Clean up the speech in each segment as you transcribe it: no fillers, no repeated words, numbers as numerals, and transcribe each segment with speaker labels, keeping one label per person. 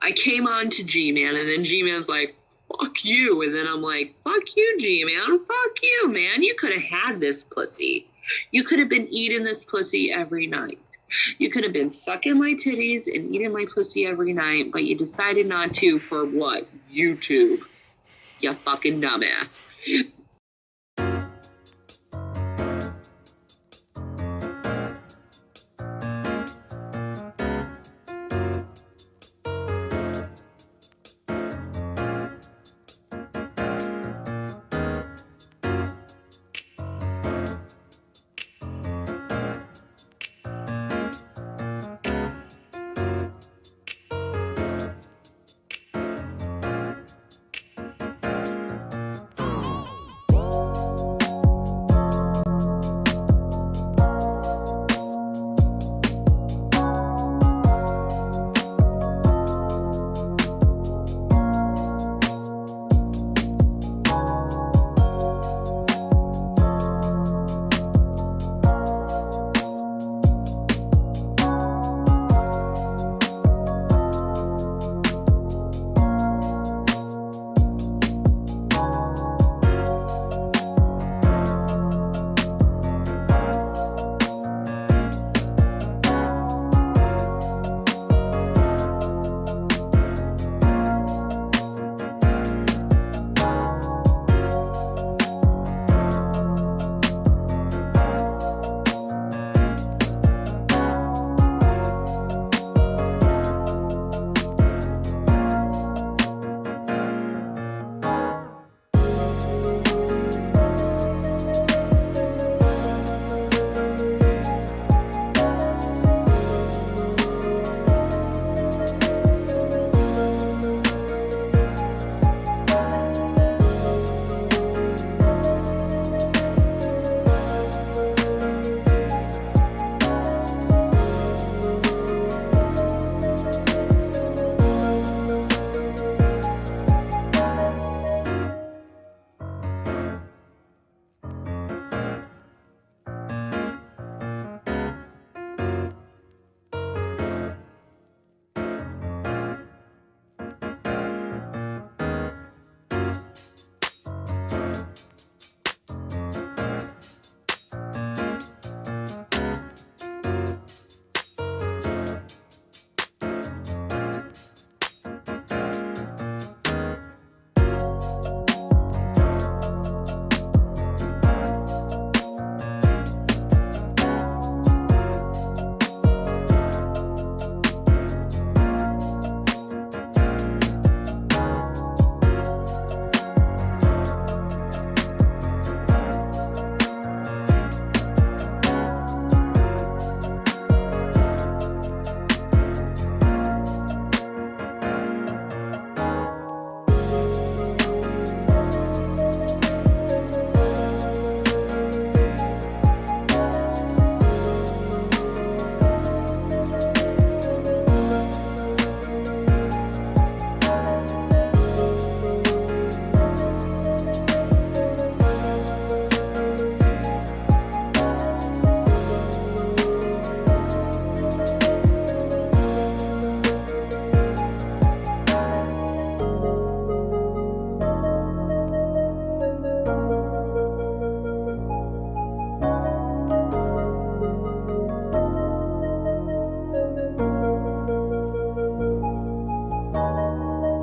Speaker 1: I came on to G-Man, and then G-Man's like, fuck you. And then I'm like, fuck you, G-Man. Fuck you, man. You could have had this pussy. You could have been eating this pussy every night. You could have been sucking my titties and eating my pussy every night, but you decided not to for what? YouTube. You fucking dumbass.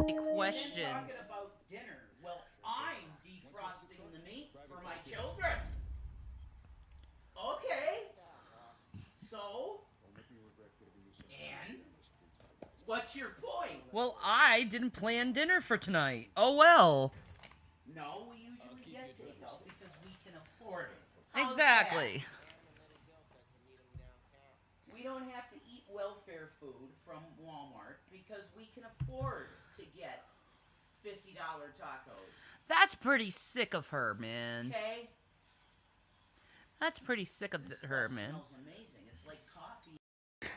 Speaker 2: Talking
Speaker 3: Questions.
Speaker 2: about dinner. Well, I'm defrosting the meat for my children. Okay. So, and what's your point?
Speaker 3: Well, I didn't plan dinner for tonight. Oh well.
Speaker 2: No, we usually get takeout because we can afford it. How's
Speaker 3: Exactly.
Speaker 2: that? We don't have to eat welfare food from Walmart because we can afford to get $50 tacos.
Speaker 3: That's pretty sick of her, man.
Speaker 2: Okay?
Speaker 3: That's pretty sick of her, man.
Speaker 2: Smells amazing. It's like coffee.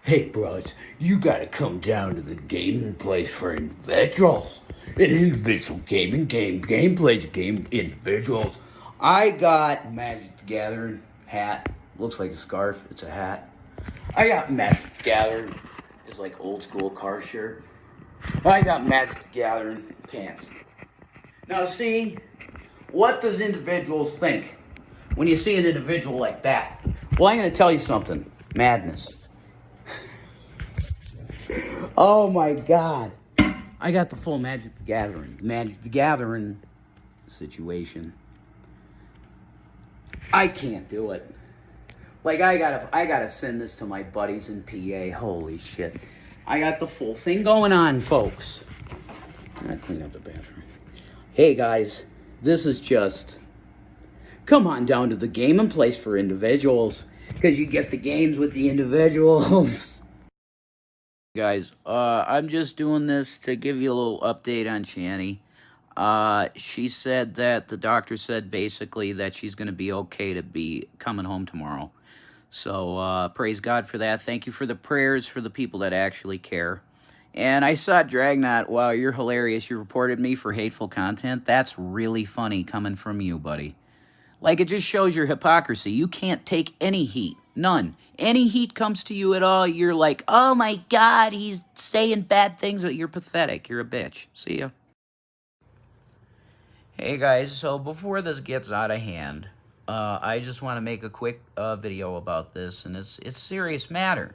Speaker 4: Hey, bros, you gotta come down to the gaming place for individuals. Individual gameplays, game individuals. I got Magic the Gathering hat. Looks like a scarf. It's a hat. I got Magic the Gathering. It's like old school car shirt. I got Magic the Gathering pants. Now see, what does individuals think when you see an individual like that? Well, I'm going to tell you something. Madness. Oh my God. I got the full Magic the Gathering. Magic the Gathering situation. I can't do it. Like, I gotta send this to my buddies in PA. Holy shit. I got the full thing going on, folks. I'm gonna clean up the bathroom. Hey guys, this is just, come on down to the gaming place for individuals, because you get the games with the individuals. Guys, I'm just doing this to give you a little update on Shanny. She said that the doctor said basically that she's going to be okay to be coming home tomorrow. So, praise God for that. Thank you for the prayers for the people that actually care. And I saw Dragnauct. Wow, you're hilarious. You reported me for hateful content. That's really funny coming from you, buddy. Like, it just shows your hypocrisy. You can't take any heat. None. Any heat comes to you at all, you're like, oh my God, he's saying bad things, but you're pathetic. You're a bitch. See ya. Hey guys, so before this gets out of hand, I just want to make a quick video about this, and it's a serious matter.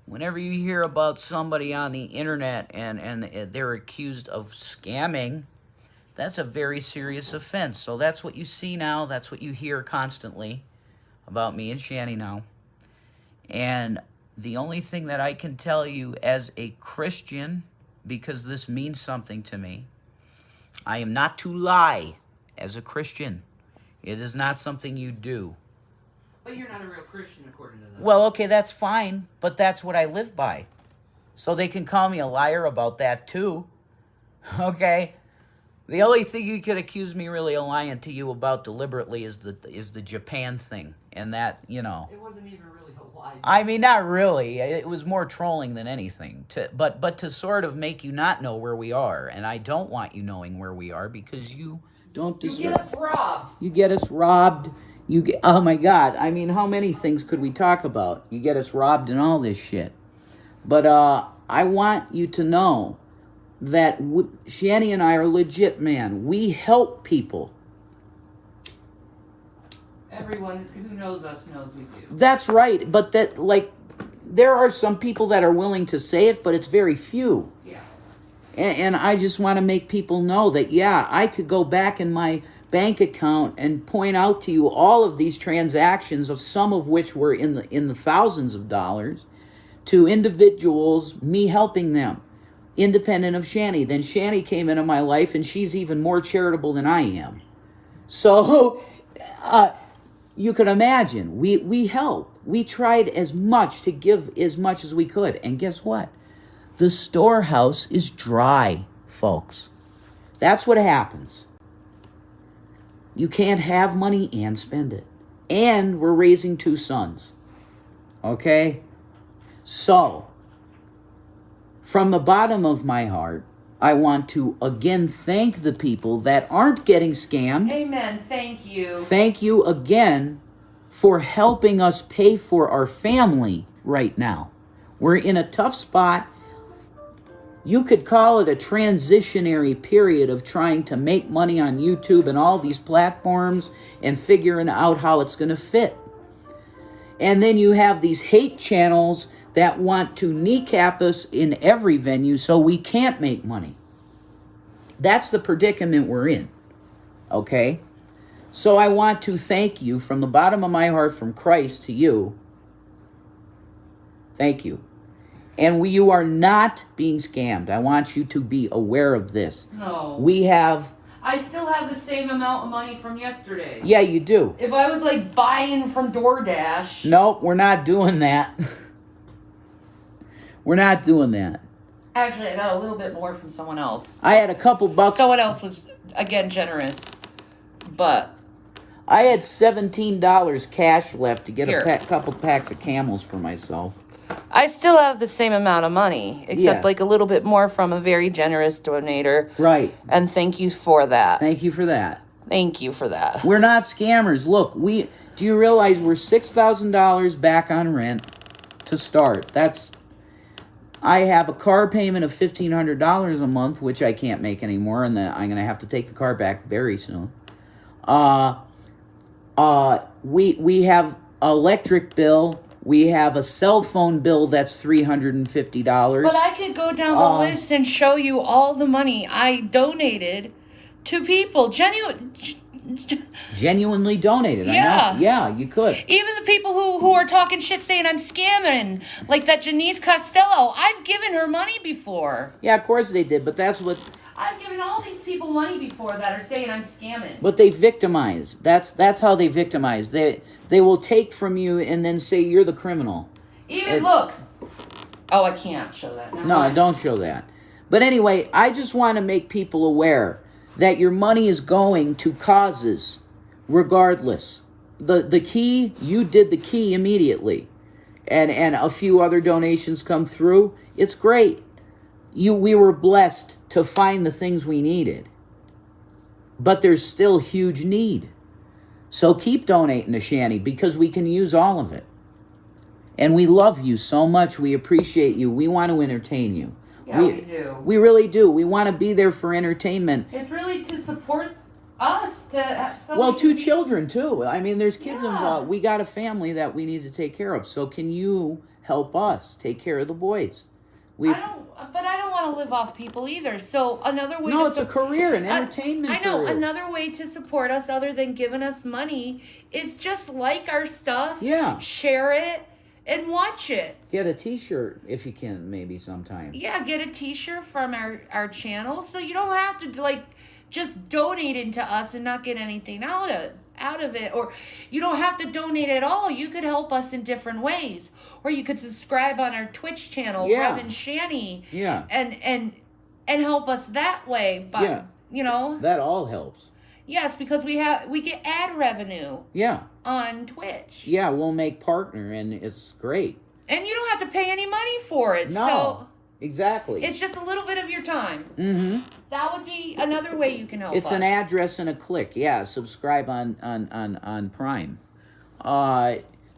Speaker 4: Whenever you hear about somebody on the internet and they're accused of scamming, that's a very serious offense. So that's what you see now. That's what you hear constantly about me and Shanny now. And the only thing that I can tell you as a Christian, because this means something to me, I am not to lie as a Christian. It is not something you do.
Speaker 3: But you're not a real Christian according to that.
Speaker 4: Well, okay, that's fine, but that's what I live by. So they can call me a liar about that too. Okay? The only thing you could accuse me really of lying to you about deliberately is the Japan thing. And that, you know.
Speaker 3: It wasn't even really a lie.
Speaker 4: I mean, not really. It was more trolling than anything. But to sort of make you not know where we are. And I don't want you knowing where we are because you don't deserve.
Speaker 3: You get us robbed.
Speaker 4: You get us robbed. Oh my God. I mean, how many things could we talk about? You get us robbed and all this shit. But I want you to know that Shanny and I are legit, man. We help people.
Speaker 3: Everyone who knows us knows we do.
Speaker 4: That's right, but that, like, there are some people that are willing to say it, but it's very few.
Speaker 3: Yeah.
Speaker 4: And I just want to make people know that, yeah, I could go back in my bank account and point out to you all of these transactions, of some of which were in the thousands of dollars, to individuals, me helping them. Independent of Shanny. Then Shanny came into my life, and she's even more charitable than I am. So, you can imagine, we help. We tried as much to give as much as we could. And guess what? The storehouse is dry, folks. That's what happens. You can't have money and spend it. And we're raising 2 sons. Okay? So, from the bottom of my heart, I want to again thank the people that aren't getting scammed.
Speaker 3: Amen. Thank you.
Speaker 4: Thank you again for helping us pay for our family right now. We're in a tough spot. You could call it a transitionary period of trying to make money on YouTube and all these platforms and figuring out how it's going to fit. And then you have these hate channels that want to kneecap us in every venue so we can't make money. That's the predicament we're in, okay? So I want to thank you from the bottom of my heart, from Christ to you. Thank you. And you are not being scammed. I want you to be aware of this.
Speaker 3: No.
Speaker 2: I still have the same amount of money from yesterday.
Speaker 4: Yeah, you do.
Speaker 2: If I was like buying from DoorDash.
Speaker 4: Nope, we're not doing that. We're not doing that.
Speaker 2: Actually, I got a little bit more from someone else.
Speaker 4: I had a couple bucks.
Speaker 2: Someone else was, again, generous. But
Speaker 4: I had $17 cash left to get
Speaker 2: Here.
Speaker 4: a couple packs of Camels for myself.
Speaker 2: I still have the same amount of money, except
Speaker 4: Yeah.
Speaker 2: like a little bit more from a very generous donator.
Speaker 4: Right.
Speaker 2: And thank you for that.
Speaker 4: Thank you for that.
Speaker 2: Thank you for that.
Speaker 4: We're not scammers. Look, do you realize we're $6,000 back on rent to start? I have a car payment of $1,500 a month, which I can't make anymore, and I'm going to have to take the car back very soon. We have electric bill. We have a cell phone bill that's $350.
Speaker 5: But I could go down the list and show you all the money I donated to people.
Speaker 4: Genuinely donated.
Speaker 5: Yeah.
Speaker 4: I know. Yeah, you could.
Speaker 5: Even the people who are talking shit saying I'm scamming, like that Janice Costello, I've given her money before.
Speaker 4: Yeah, of course they did, but that's what...
Speaker 5: I've given all these people money before that are saying I'm scamming.
Speaker 4: But they victimize. That's how they victimize. They will take from you and then say you're the criminal.
Speaker 5: Look. Oh, I can't show that.
Speaker 4: No, don't show that. But anyway, I just want to make people aware that your money is going to causes regardless. The key, you did the key immediately. And a few other donations come through. It's great. We were blessed to find the things we needed. But there's still huge need. So keep donating to Shanny because we can use all of it. And we love you so much. We appreciate you. We want to entertain you.
Speaker 5: Yeah, we do.
Speaker 4: We really do. We want to be there for entertainment.
Speaker 5: It's really to support us.
Speaker 4: Well, 2 children, too. I mean, there's kids involved. We got a family that we need to take care of. So can you help us take care of the boys?
Speaker 5: I don't want to live off people either. So another way.
Speaker 4: No, it's a career, an entertainment.
Speaker 5: I know.
Speaker 4: Career.
Speaker 5: Another way to support us, other than giving us money, is just like our stuff.
Speaker 4: Yeah.
Speaker 5: Share it and watch it.
Speaker 4: Get a T-shirt if you can, maybe sometime.
Speaker 5: Yeah, get a T-shirt from our channel, so you don't have to just donate into us and not get anything out of it, or you don't have to donate at all. You could help us in different ways, or you could subscribe on our Twitch channel, Rev Shanny, and help us that way. But
Speaker 4: that all helps.
Speaker 5: Yes, because we get ad revenue.
Speaker 4: Yeah.
Speaker 5: On Twitch.
Speaker 4: Yeah, we'll make partner, and it's great.
Speaker 5: And you don't have to pay any money for it.
Speaker 4: No.
Speaker 5: So
Speaker 4: exactly.
Speaker 5: It's just a little bit of your time.
Speaker 4: Mm-hmm.
Speaker 5: That would be another way you can help us.
Speaker 4: It's an address and a click. Yeah, subscribe on Prime.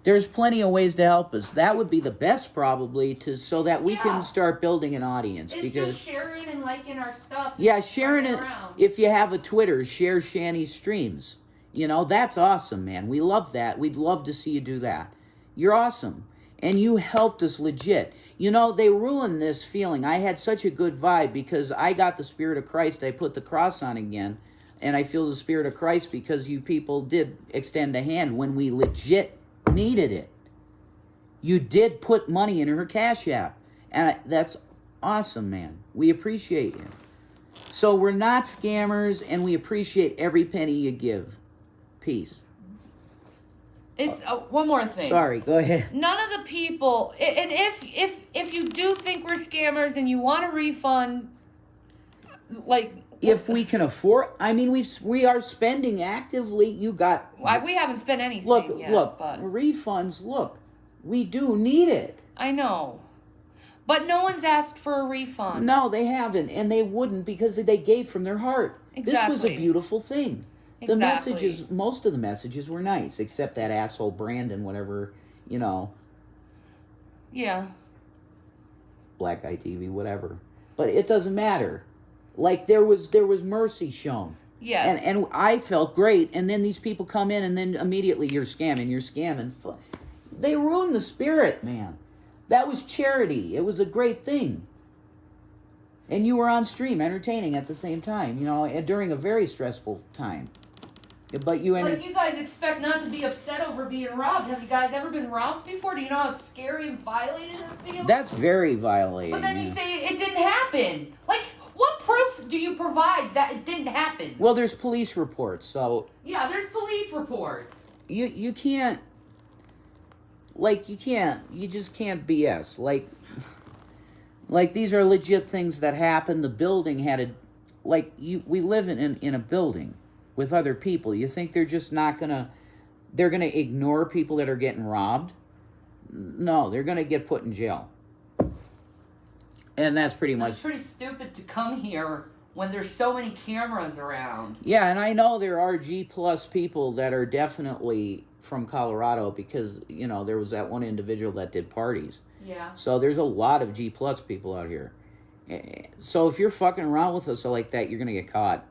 Speaker 4: There's plenty of ways to help us. That would be the best probably so that we can start building an audience.
Speaker 5: It's
Speaker 4: because
Speaker 5: just sharing and liking our stuff.
Speaker 4: Yeah, sharing it. If you have a Twitter, share Shanny's streams. That's awesome, man. We love that. We'd love to see you do that. You're awesome. And you helped us legit. They ruined this feeling. I had such a good vibe because I got the Spirit of Christ. I put the cross on again. And I feel the Spirit of Christ because you people did extend a hand when we legit needed it. You did put money in her Cash App. And that's awesome, man. We appreciate you. So we're not scammers, and we appreciate every penny you give. Peace.
Speaker 5: It's one more thing.
Speaker 4: Sorry, go ahead.
Speaker 5: None of the people, and if you do think we're scammers and you want a refund,
Speaker 4: if we can afford, I mean, we are spending actively.
Speaker 5: We haven't spent anything yet.
Speaker 4: Look, refunds. Look, we do need it.
Speaker 5: I know, but no one's asked for a refund.
Speaker 4: No, they haven't, and they wouldn't because they gave from their heart.
Speaker 5: Exactly.
Speaker 4: This was a beautiful thing. The
Speaker 5: Exactly.
Speaker 4: messages, most of the messages were nice, except that asshole Brandon, whatever,
Speaker 5: Yeah.
Speaker 4: Black Eye TV, whatever. But it doesn't matter. There was mercy shown.
Speaker 5: Yes.
Speaker 4: And I felt great. And then these people come in and then immediately you're scamming. They ruined the spirit, man. That was charity. It was a great thing. And you were on stream entertaining at the same time, during a very stressful time. But you
Speaker 5: guys expect not to be upset over being robbed. Have you guys ever been robbed before? Do you know how scary and violated it feels?
Speaker 4: That's very violating.
Speaker 5: But then you say it didn't happen. What proof do you provide that it didn't happen?
Speaker 4: Well, there's police reports, so...
Speaker 5: Yeah, there's police reports.
Speaker 4: You can't... You just can't BS. These are legit things that happened. The building had we live in a building with other people. You think they're just not they're gonna ignore people that are getting robbed? No, they're gonna get put in jail. And that's pretty much...
Speaker 5: It's pretty stupid to come here when there's so many cameras around.
Speaker 4: Yeah, and I know there are G+ people that are definitely from Colorado because, there was that one individual that did parties.
Speaker 5: Yeah.
Speaker 6: So there's a lot of G+ people out here. So if you're fucking around with us like that, you're going to get caught.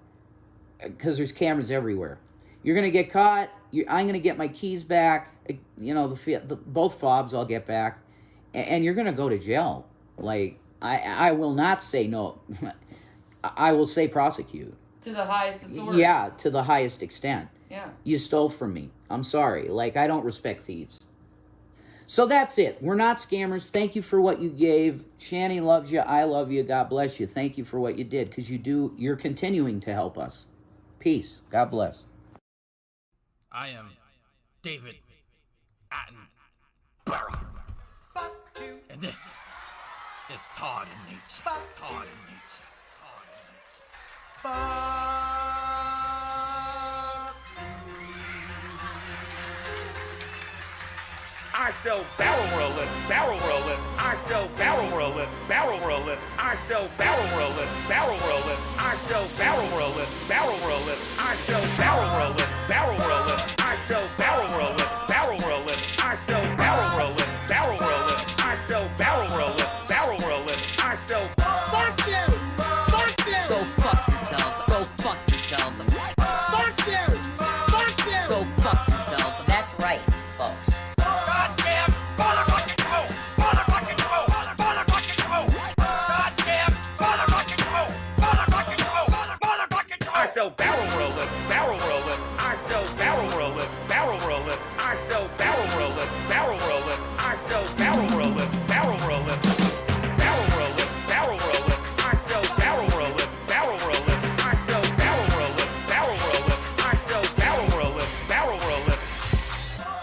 Speaker 6: Because there's cameras everywhere. You're going to get caught. I'm going to get my keys back. You know, both fobs I'll get back. And you're going to go to jail. Like, I will not say no. I will say prosecute.
Speaker 5: To the highest authority.
Speaker 6: Yeah, to the highest extent.
Speaker 5: Yeah.
Speaker 6: You stole from me. I'm sorry. Like, I don't respect thieves. So that's it. We're not scammers. Thank you for what you gave. Shanny loves you. I love you. God bless you. Thank you for what you did, because you're continuing to help us. Peace. God bless.
Speaker 7: I am David Attenborough. And this is Todd and Nature. Todd and Nature. Todd and Nature.
Speaker 8: I sell barrel rolling, barrel rolling. I sell barrel rolling, barrel rolling. I sell barrel rolling, barrel rolling. I sell barrel rolling, barrel rolling. I sell barrel rolling, barrel rolling. I sell barrel rolling, barrel rolling. I sell barrel rolling, barrel rolling. I sell barrel rolling, barrel rolling. I sell. Fuck you! Fuck you!
Speaker 3: Go fuck yourselves. Go fuck yourselves.
Speaker 8: Fuck you! Fuck you!
Speaker 3: Go fuck yourselves.
Speaker 9: That's right, folks.
Speaker 8: Goddamn motherfucking go! Motherfucking go! Motherfucking go! Goddamn motherfucking go! Motherfucking go! Motherfucking go! I sell barrel rolling, barrel rolling. I sell barrel rolling, barrel rolling. I sell barrel rolling, barrel rolling. I sell barrel rolling, barrel rolling. Barrel rolling, barrel rolling. I sell barrel rolling, barrel rolling. I sell barrel rolling, barrel rolling. I sell barrel rolling, barrel rolling.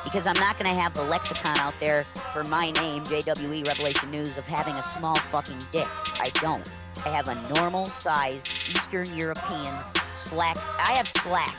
Speaker 9: Because I'm not going to have the lexicon out there for my name, JWE Revelation News, of having a small fucking dick. I don't. I have a normal size Eastern European slack. I have slack.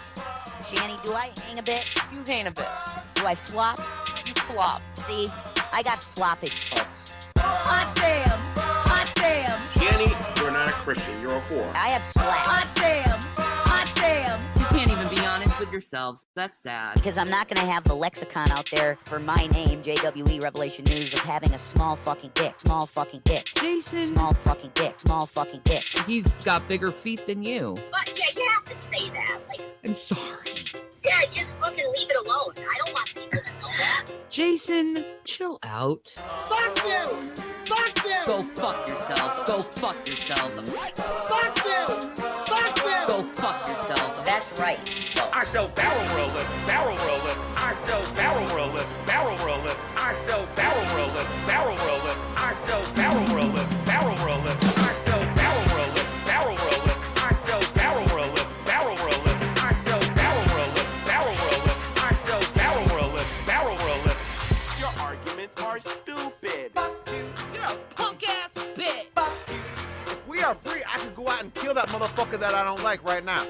Speaker 9: Shanny, do I hang a bit?
Speaker 3: You hang a bit.
Speaker 9: Do I flop?
Speaker 3: You flop.
Speaker 9: See, I got floppage, folks.
Speaker 3: Hot damn. Hot damn.
Speaker 10: Shanny, you're not a Christian. You're a whore.
Speaker 9: I have slack.
Speaker 3: Hot damn. Hot damn. You can't even be honest with yourselves. That's sad.
Speaker 9: Because I'm not going to have the lexicon out there for my name, JWE Revelation News, of having a small fucking dick. Small fucking dick.
Speaker 3: Jason.
Speaker 9: Small fucking dick. Small fucking dick.
Speaker 3: He's got bigger feet than you.
Speaker 11: But yeah, you have to say that. Like,
Speaker 3: I'm sorry.
Speaker 11: yeah, just fucking leave it alone. I don't want people to know that.
Speaker 3: Jason, chill out.
Speaker 8: Fuck you! Fuck you!
Speaker 3: Go fuck yourselves. Go fuck yourselves.
Speaker 8: Fuck you! Fuck you!
Speaker 3: Go fuck yourselves.
Speaker 9: That's right, folks.
Speaker 8: I sell barrel rolling, barrel rolling. I sell barrel rolling, barrel rolling. I sell barrel rolling, barrel rolling. I sell barrel rolling, barrel rolling. I sell barrel rolling, barrel rolling. I sell barrel rolling, barrel rolling. I sell barrel rolling, barrel rolling. I sell barrel rolling, barrel rolling.
Speaker 10: Your arguments are stupid.
Speaker 3: You're a punk ass bitch.
Speaker 10: If we are free, I can go out and kill that motherfucker that I don't like right now.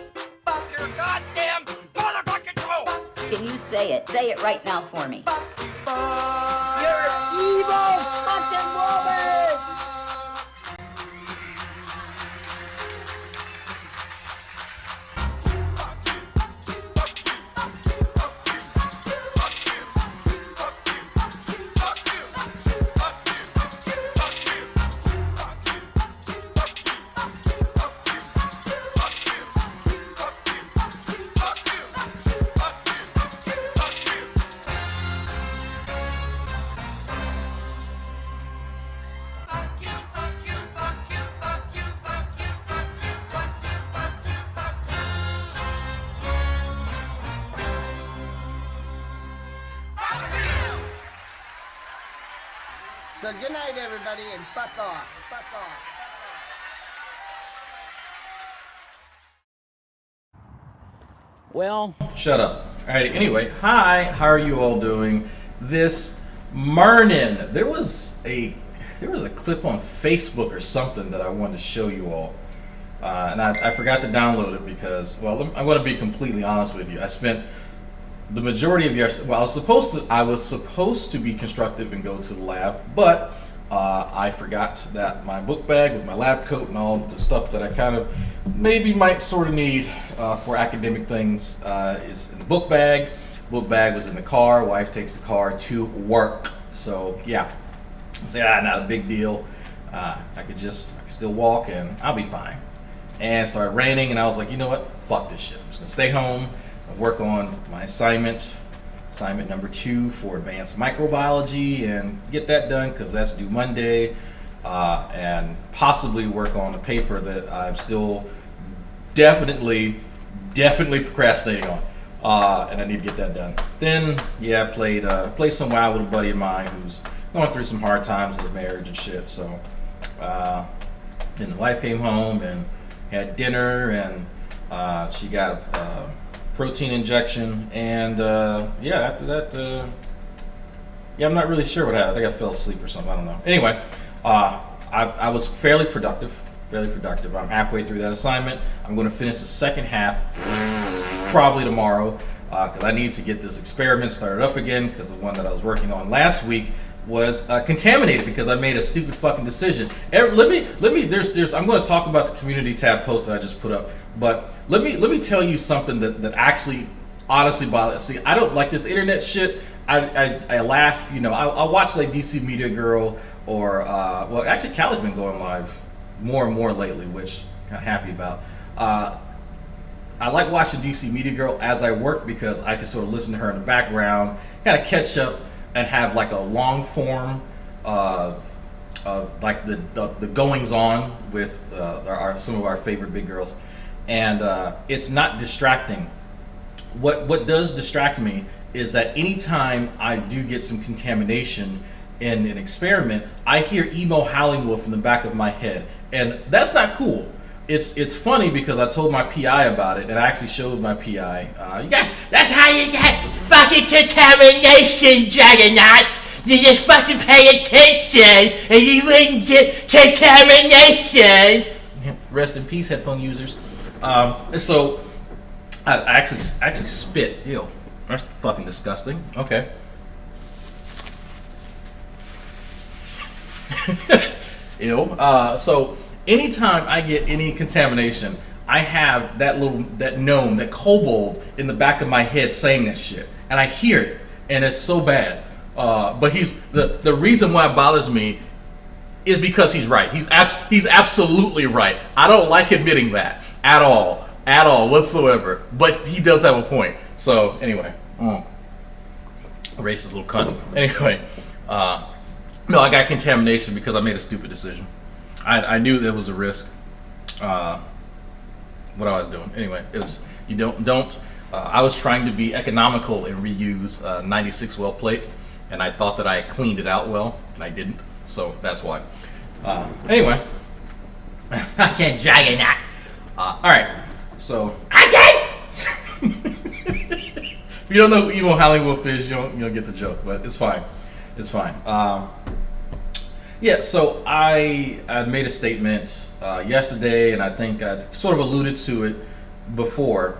Speaker 8: Your goddamn motherfucking go!
Speaker 9: Can you say it? Say it right now for me.
Speaker 8: You're evil fucking woman!
Speaker 12: So good night, everybody, and fuck off. Fuck off.
Speaker 6: Well,
Speaker 7: Shut up. Alright, anyway, hi, how are you all doing this morning? There was a clip on Facebook or something that I wanted to show you all. And I forgot to download it because, well, I'm going to be completely honest with you. I spent the majority of yesterday, well, I was supposed to be constructive and go to the lab, but I forgot that my book bag with my lab coat and all the stuff that I kind of maybe might sort of need for academic things is in the book bag. Book bag was in the car. Wife takes the car to work. So yeah, I say, not a big deal. I could still walk and I'll be fine. And it started raining, and I was like, you know what? Fuck this shit. I'm just gonna stay home and work on my assignment number 2 for advanced microbiology, and get that done because that's due Monday. And possibly work on a paper that I'm still definitely procrastinating on. And I need to get that done. Then, yeah, I played some WoW with a buddy of mine who's going through some hard times with marriage and shit. So, then the wife came home and had dinner, and she got a protein injection. And after that, I'm not really sure what happened. I think I fell asleep or something. I don't know. Anyway, I was fairly productive. I'm halfway through that assignment. I'm going to finish the second half probably tomorrow because I need to get this experiment started up again, because the one that I was working on last week was contaminated because I made a stupid fucking decision. Let me. I'm going to talk about the community tab post that I just put up, but let me tell you something that actually honestly bothers. See, I don't like this internet shit. I laugh. I'll watch like DC Media Girl or actually Callie's been going live more and more lately, which I'm kind of happy about. I like watching DC Media Girl as I work because I can sort of listen to her in the background, kind of catch up, and have like a long form of like the goings on with some of our favorite big girls, and it's not distracting. What does distract me is that anytime I do get some contamination in an experiment, I hear emo howling wolf in the back of my head, and that's not cool. It's funny because I told my PI about it, and I actually showed my PI. That's how you get fucking contamination, Dragnauct. You just fucking pay attention, and you wouldn't get contamination. Rest in peace, headphone users. So I actually spit. Ew, that's fucking disgusting. Okay. Ew. So anytime I get any contamination, I have that gnome, that kobold in the back of my head saying that shit, and I hear it, and it's so bad. But he's the reason why it bothers me is because he's right. He's absolutely right. I don't like admitting that at all whatsoever. But he does have a point. So anyway, racist little cunt. Anyway, no, I got contamination because I made a stupid decision. I knew there was a risk. What I was doing. Anyway, it was you don't. I was trying to be economical and reuse 96 well plate, and I thought that I had cleaned it out well, and I didn't. So that's why. Anyway, I can't Dragnauct. All right, so I can't. If you don't know who emo howling wolf is, you don't get the joke, but it's fine. It's fine. Yeah, so I made a statement yesterday, and I think I sort of alluded to it before.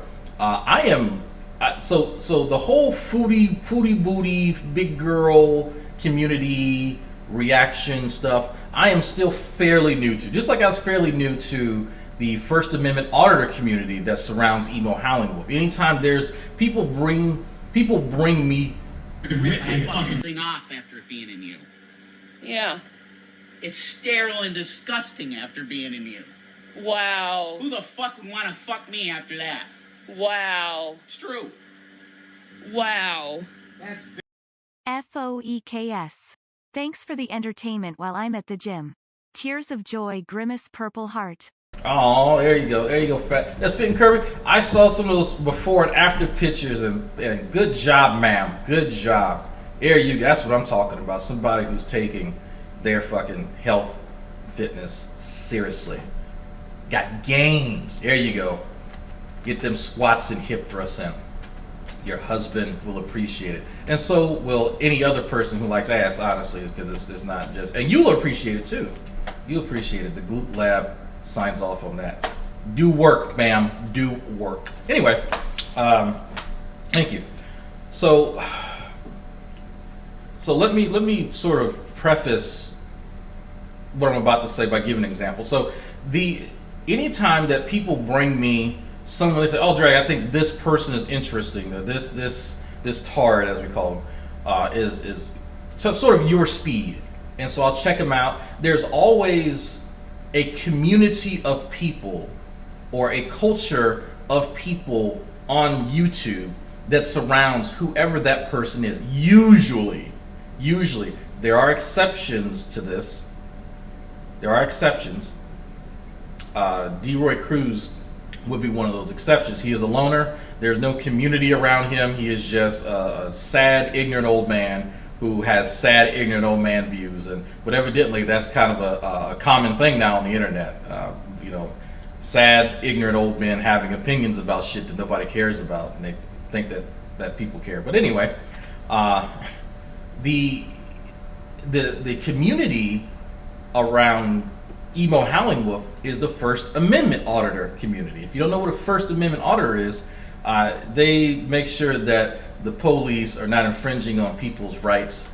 Speaker 7: So the whole foodie booty big girl community reaction stuff, I am still fairly new to. Just like I was fairly new to the First Amendment auditor community that surrounds emo howling wolf. Anytime there's people bring me.
Speaker 13: I fucking thing off after being in you.
Speaker 5: Yeah.
Speaker 13: It's sterile and disgusting after being in you.
Speaker 5: Wow.
Speaker 13: Who the fuck would want to fuck me after that?
Speaker 5: Wow.
Speaker 13: It's true.
Speaker 5: Wow.
Speaker 14: FOEKS. Thanks for the entertainment while I'm at the gym. Tears of joy, grimace, purple heart.
Speaker 7: Oh, there you go, fat. That's fitting, Kirby. I saw some of those before and after pictures, and good job, ma'am. Good job. There you go. That's what I'm talking about. Somebody who's taking their fucking health, fitness seriously. Got gains. There you go. Get them squats and hip thrusts in. Your husband will appreciate it, and so will any other person who likes ass. Honestly, because it's not just, and you'll appreciate it too. You'll appreciate it. The Glute Lab signs off on that. Do work, ma'am. Do work. Anyway, thank you. So let me sort of preface what I'm about to say by giving an example. So anytime that people bring me someone, they say, "Oh, Dre, I think this person is interesting," or this tard, as we call him, is so sort of your speed. And so I'll check them out. There's always a community of people or a culture of people on YouTube that surrounds whoever that person is. Usually, there are exceptions to this. There are exceptions. D-Roy Cruz would be one of those exceptions. He is a loner. There's no community around him. He is just a sad, ignorant old man who has sad, ignorant old man views. But evidently, that's kind of a common thing now on the internet. Sad, ignorant old men having opinions about shit that nobody cares about, and they think that people care. But anyway, the community around Emo Howling Wolf is the First Amendment auditor community. If you don't know what a First Amendment auditor is, they make sure that the police are not infringing on people's rights,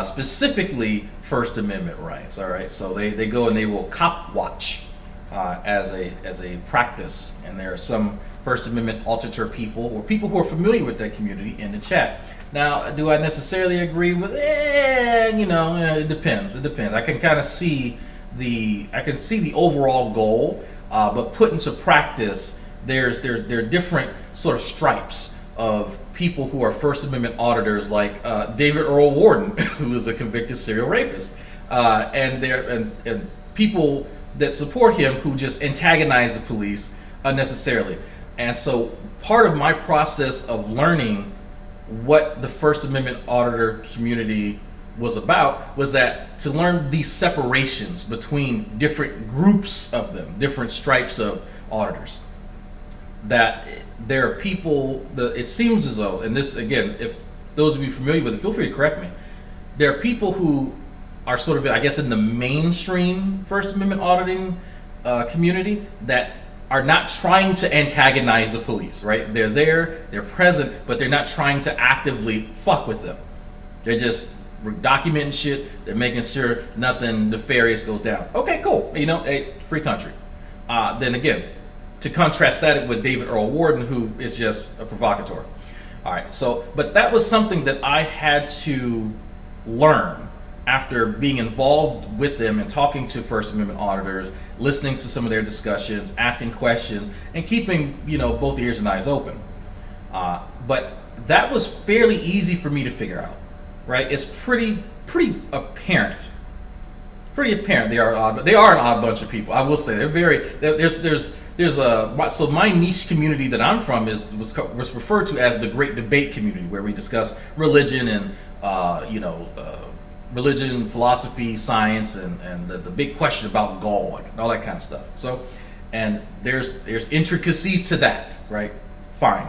Speaker 7: specifically First Amendment rights. All right, so they go and they will cop watch as a practice, and there are some First Amendment auditor people or people who are familiar with that community in the chat. Now, do I necessarily agree with? It depends. It depends. I can kind of see the overall goal, but put into practice, there are different sort of stripes of people who are First Amendment auditors, like David Earl Warden, who is a convicted serial rapist, and people that support him who just antagonize the police unnecessarily. And so part of my process of learning what the First Amendment auditor community was about was that to learn these separations between different groups of them, different stripes of auditors. That there are people, it seems as though, and this again, if those of you familiar with it, feel free to correct me. There are people who are sort of, I guess, in the mainstream First Amendment auditing community that are not trying to antagonize the police, right? They're there, they're present, but they're not trying to actively fuck with them. They're just documenting shit, they're making sure nothing nefarious goes down. Okay, cool, hey, free country. Then again, to contrast that with David Earl Warden, who is just a provocateur. All right, so, but that was something that I had to learn after being involved with them and talking to First Amendment auditors, listening to some of their discussions, asking questions, and keeping, both ears and eyes open. But that was fairly easy for me to figure out, right? It's pretty apparent. Pretty apparent they are odd, but they are an odd bunch of people. I will say they're very. So my niche community that I'm from was referred to as the Great Debate community, where we discuss religion and religion, philosophy, science, and the big question about God and all that kind of stuff. So, and there's intricacies to that, right? Fine.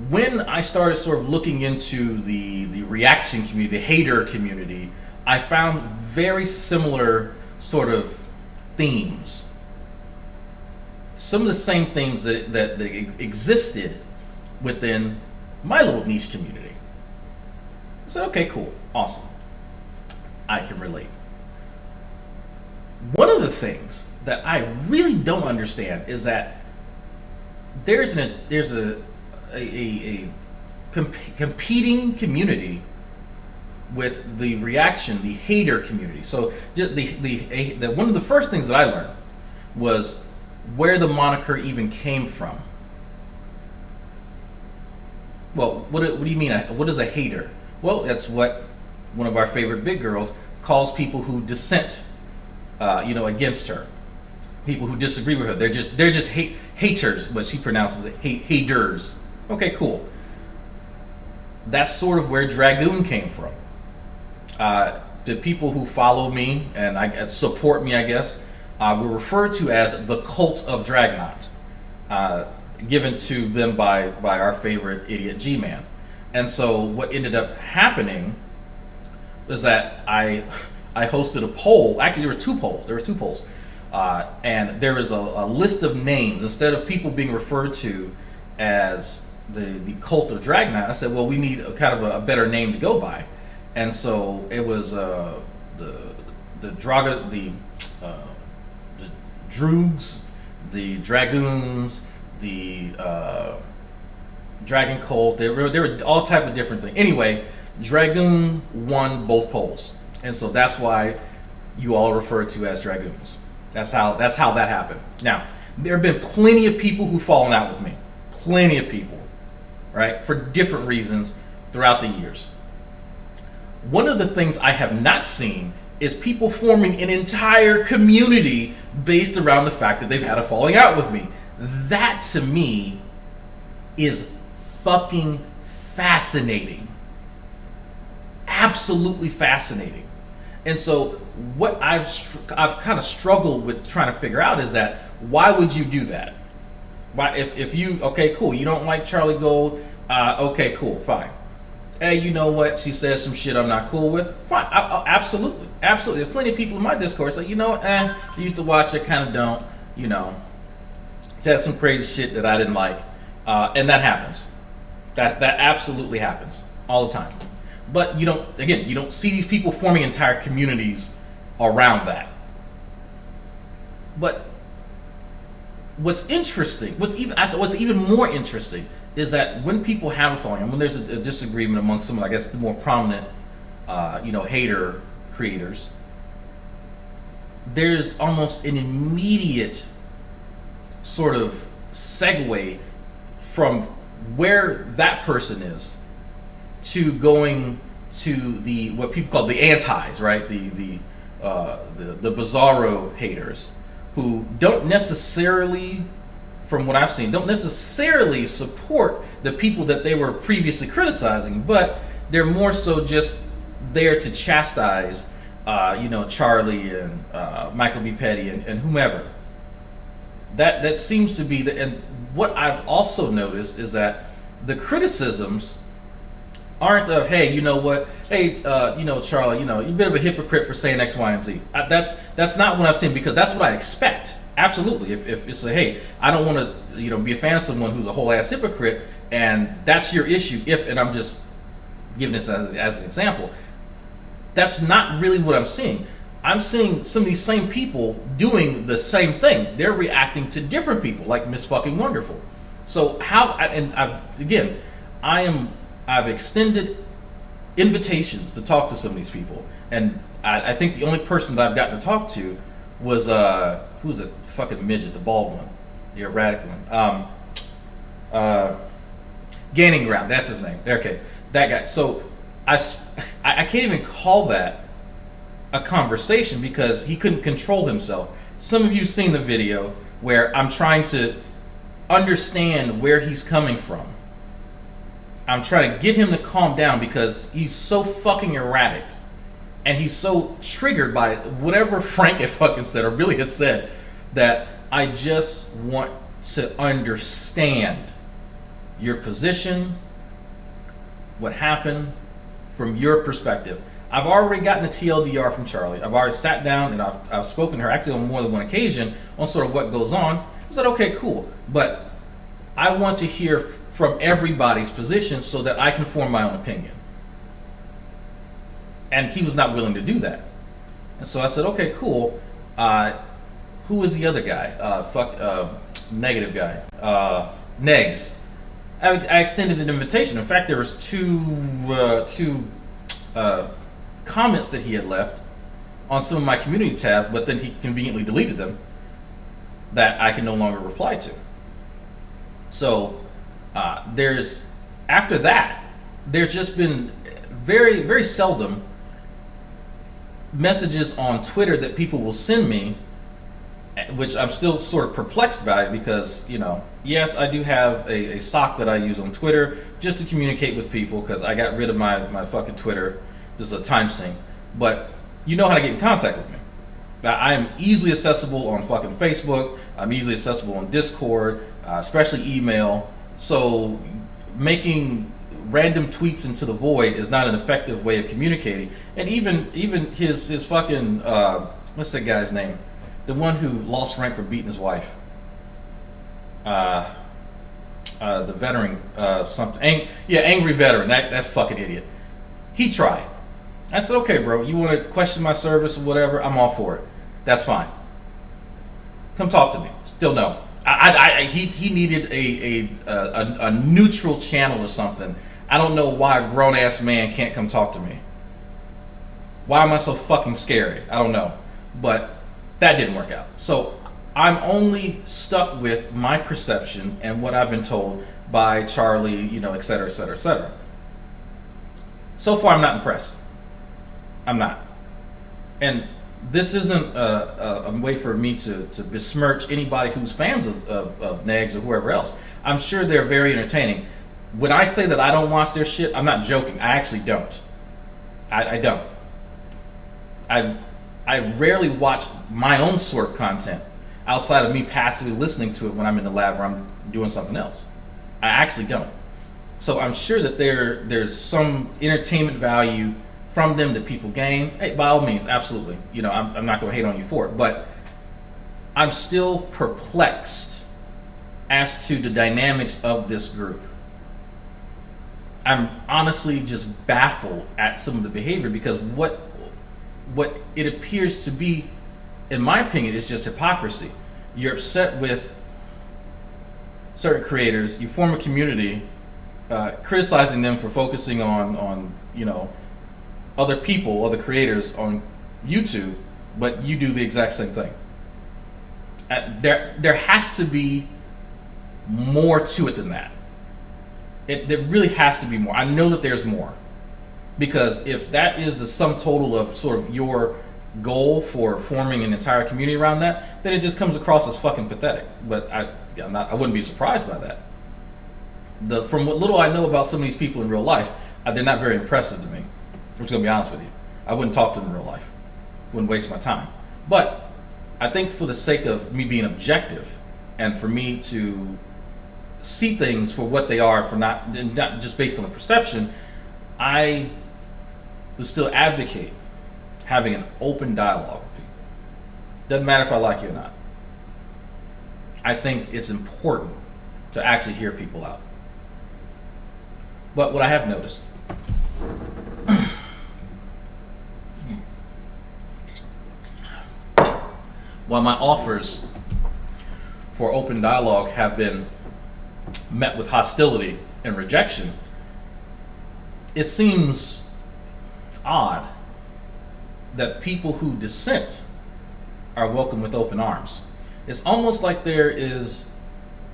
Speaker 7: When I started sort of looking into the reaction community, the hater community, I found very similar sort of themes. Some of the same themes that existed within my little niche community. I said, okay, cool, awesome. I can relate. One of the things that I really don't understand is that there's a competing community with the reaction, the hater community. So the one of the first things that I learned was where the moniker even came from. Well, what do you mean? What is a hater? Well, that's what one of our favorite big girls calls people who dissent, against her. People who disagree with her. They're just haters, but she pronounces it haters. Okay, cool. That's sort of where Dragoon came from. The people who follow me and support me, I guess, were referred to as the cult of Dragnauct, given to them by our favorite idiot G-Man. And so what ended up happening was that I hosted a poll. Actually, there were two polls. And there is a list of names. Instead of people being referred to as the cult of Dragnauct, I said, well, we need a better name to go by. And so it was the Droogs, the Dragoons, the Dragon Cult. There were all type of different things. Anyway, Dragoon won both polls, and so that's why you all are referred to as Dragoons. That's how that happened. Now, there have been plenty of people who've fallen out with me, plenty of people, right, for different reasons throughout the years. One of the things I have not seen is people forming an entire community based around the fact that they've had a falling out with me. That to me is fucking fascinating. Absolutely fascinating. And so what I've kind of struggled with trying to figure out is that why would you do that? Why if you okay, cool, you don't like Charlie Gold, okay, cool, fine. Hey, you know what? She says some shit I'm not cool with. Fine, absolutely. There's plenty of people in my Discord say, you know what? I used to watch it, kind of don't. You know, said some crazy shit that I didn't like, and that happens. That absolutely happens all the time. But you don't see these people forming entire communities around that. But what's even more interesting is that when people have a falling, and when there's a disagreement among some, I guess, the more prominent, hater creators, there's almost an immediate sort of segue from where that person is to going to the what people call the antis, right? The bizarro haters who don't necessarily, from what I've seen, don't necessarily support the people that they were previously criticizing, but they're more so just there to chastise, Charlie and Michael B. Petty and whomever. That seems to be and what I've also noticed is that the criticisms aren't of, hey, you know what, hey, Charlie, you're a bit of a hypocrite for saying X, Y, and Z. That's not what I've seen, because that's what I expect. Absolutely. If it's a, hey, I don't want to, be a fan of someone who's a whole ass hypocrite, and that's your issue. And I'm just giving this as an example. That's not really what I'm seeing. I'm seeing some of these same people doing the same things. They're reacting to different people, like Miss Fucking Wonderful. So I've extended invitations to talk to some of these people, and I think the only person that I've gotten to talk to was who's a fucking midget, the bald one, the erratic one, Gaining Ground, that's his name. Okay, that guy. So I can't even call that a conversation because he couldn't control himself. Some of you seen the video where I'm trying to understand where he's coming from. I'm trying to get him to calm down because he's so fucking erratic. And he's so triggered by whatever Frank had fucking said or Billy had said that I just want to understand your position, what happened from your perspective. I've already gotten a TLDR from Charlie. I've already sat down and I've spoken to her actually on more than one occasion on sort of what goes on. I said, okay, cool. But I want to hear from everybody's position so that I can form my own opinion. And he was not willing to do that. And so I said, okay, cool. Who is the other guy? Negative guy. Negs. I extended an invitation. In fact, there was two comments that he had left on some of my community tabs, but then he conveniently deleted them that I can no longer reply to. So after that, there's just been very, very seldom messages on Twitter that people will send me, which I'm still sort of perplexed by because, yes, I do have a sock that I use on Twitter just to communicate with people because I got rid of my fucking Twitter, just a time sink. But you know how to get in contact with me. I am easily accessible on fucking Facebook. I'm easily accessible on Discord, especially email. So making random tweets into the void is not an effective way of communicating. And even his fucking what's that guy's name? The one who lost rank for beating his wife. The veteran, something. Angry veteran. That fucking idiot. He tried. I said, okay, bro, you want to question my service or whatever? I'm all for it. That's fine. Come talk to me. Still no. He needed a neutral channel or something. I don't know why a grown-ass man can't come talk to me. Why am I so fucking scary? I don't know. But that didn't work out. So I'm only stuck with my perception and what I've been told by Charlie, you know, et cetera, et cetera, et cetera. So far, I'm not impressed. I'm not. And this isn't a way for me to besmirch anybody who's fans of Negs or whoever else. I'm sure they're very entertaining. When I say that I don't watch their shit, I'm not joking. I actually don't. I don't. I rarely watch my own sort of content outside of me passively listening to it when I'm in the lab or I'm doing something else. I actually don't. So I'm sure that there's some entertainment value from them that people gain. Hey, by all means, absolutely. You know, I'm not going to hate on you for it, but I'm still perplexed as to the dynamics of this group. I'm honestly just baffled at some of the behavior because what it appears to be, in my opinion, is just hypocrisy. You're upset with certain creators, you form a community, criticizing them for focusing on you know, other people, other creators on YouTube, but you do the exact same thing. There has to be more to it than that. There really has to be more. I know that there's more. Because if that is the sum total of sort of your goal for forming an entire community around that, then it just comes across as fucking pathetic. But I wouldn't be surprised by that. From what little I know about some of these people in real life, they're not very impressive to me. I'm just going to be honest with you. I wouldn't talk to them in real life. Wouldn't waste my time. But I think for the sake of me being objective and for me to see things for what they are, for not just based on a perception, I would still advocate having an open dialogue with people. Doesn't matter if I like you or not. I think it's important to actually hear people out. But what I have noticed, while my offers for open dialogue have been met with hostility and rejection, it seems odd that people who dissent are welcomed with open arms. It's almost like there is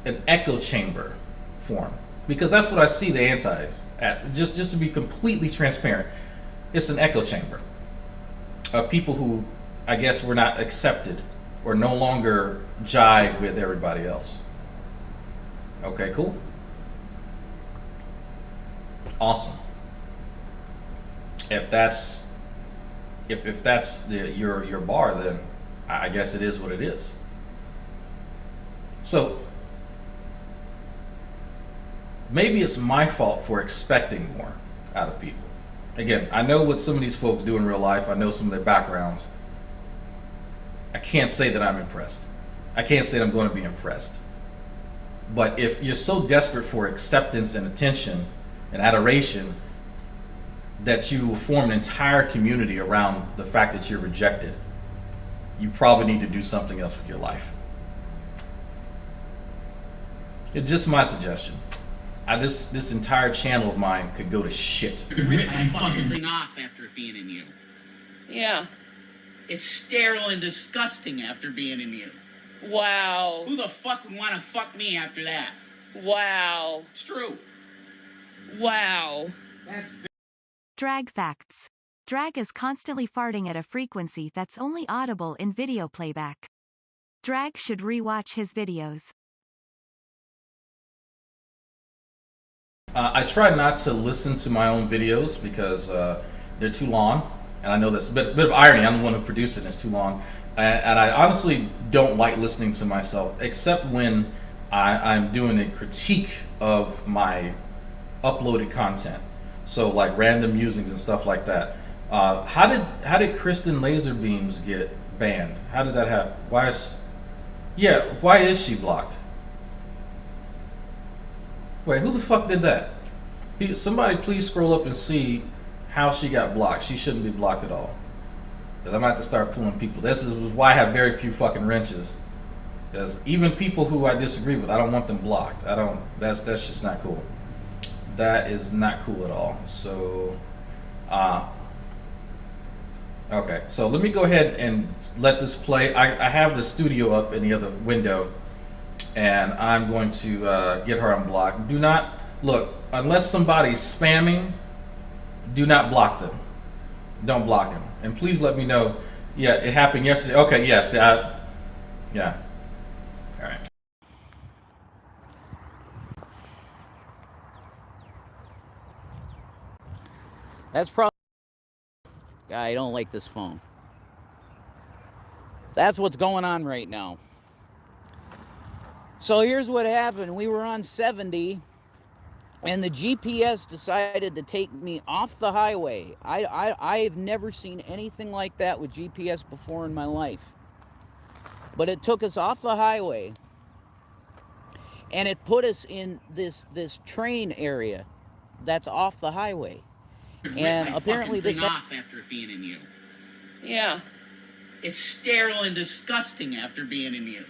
Speaker 7: an echo chamber formed, because that's what I see the antis at. Just to be completely transparent, it's an echo chamber of people who, I guess, were not accepted or no longer jive with everybody else. Okay, cool. Awesome. If that's your bar, then I guess it is what it is. So maybe it's my fault for expecting more out of people. Again, I know what some of these folks do in real life. I know some of their backgrounds. I can't say that I'm impressed. I can't say that I'm going to be impressed. But if you're so desperate for acceptance and attention and adoration that you form an entire community around the fact that you're rejected, you probably need to do something else with your life. It's just my suggestion. This entire channel of mine could go to shit.
Speaker 13: Rip my fucking thing off after it being in you.
Speaker 3: Yeah.
Speaker 13: It's sterile and disgusting after being in you.
Speaker 3: Wow.
Speaker 13: Who the fuck would want to fuck me after that?
Speaker 3: Wow.
Speaker 13: It's true.
Speaker 3: Wow.
Speaker 13: That's
Speaker 14: Drag facts. Drag is constantly farting at a frequency that's only audible in video playback. Drag should rewatch his videos.
Speaker 7: I try not to listen to my own videos because they're too long, and I know that's a bit of irony. I'm the one who produced it, and it's too long. And I honestly don't like listening to myself, except when I'm doing a critique of my uploaded content. So like random musings and stuff like that. How did Kristen Laserbeams get banned? How did that happen? Why is she blocked? Wait, who the fuck did that? Somebody please scroll up and see how she got blocked. She shouldn't be blocked at all. Because I'm going to have to start pulling people. This is why I have very few fucking wrenches. Because even people who I disagree with, I don't want them blocked. That's just not cool. That is not cool at all. So, okay. So let me go ahead and let this play. I have the studio up in the other window, and I'm going to get her unblocked. Do not look unless somebody's spamming. Do not block them. Don't block them. And please let me know. Yeah, it happened yesterday. Okay. Yes. Yeah. All right.
Speaker 6: That's probably... I don't like this phone. That's what's going on right now. So here's what happened. We were on 70, and the GPS decided to take me off the highway. I've never seen anything like that with GPS before in my life. But it took us off the highway, and it put us in this train area that's off the highway. And apparently this
Speaker 13: off after being in you.
Speaker 1: Yeah.
Speaker 13: It's sterile and disgusting after being in you.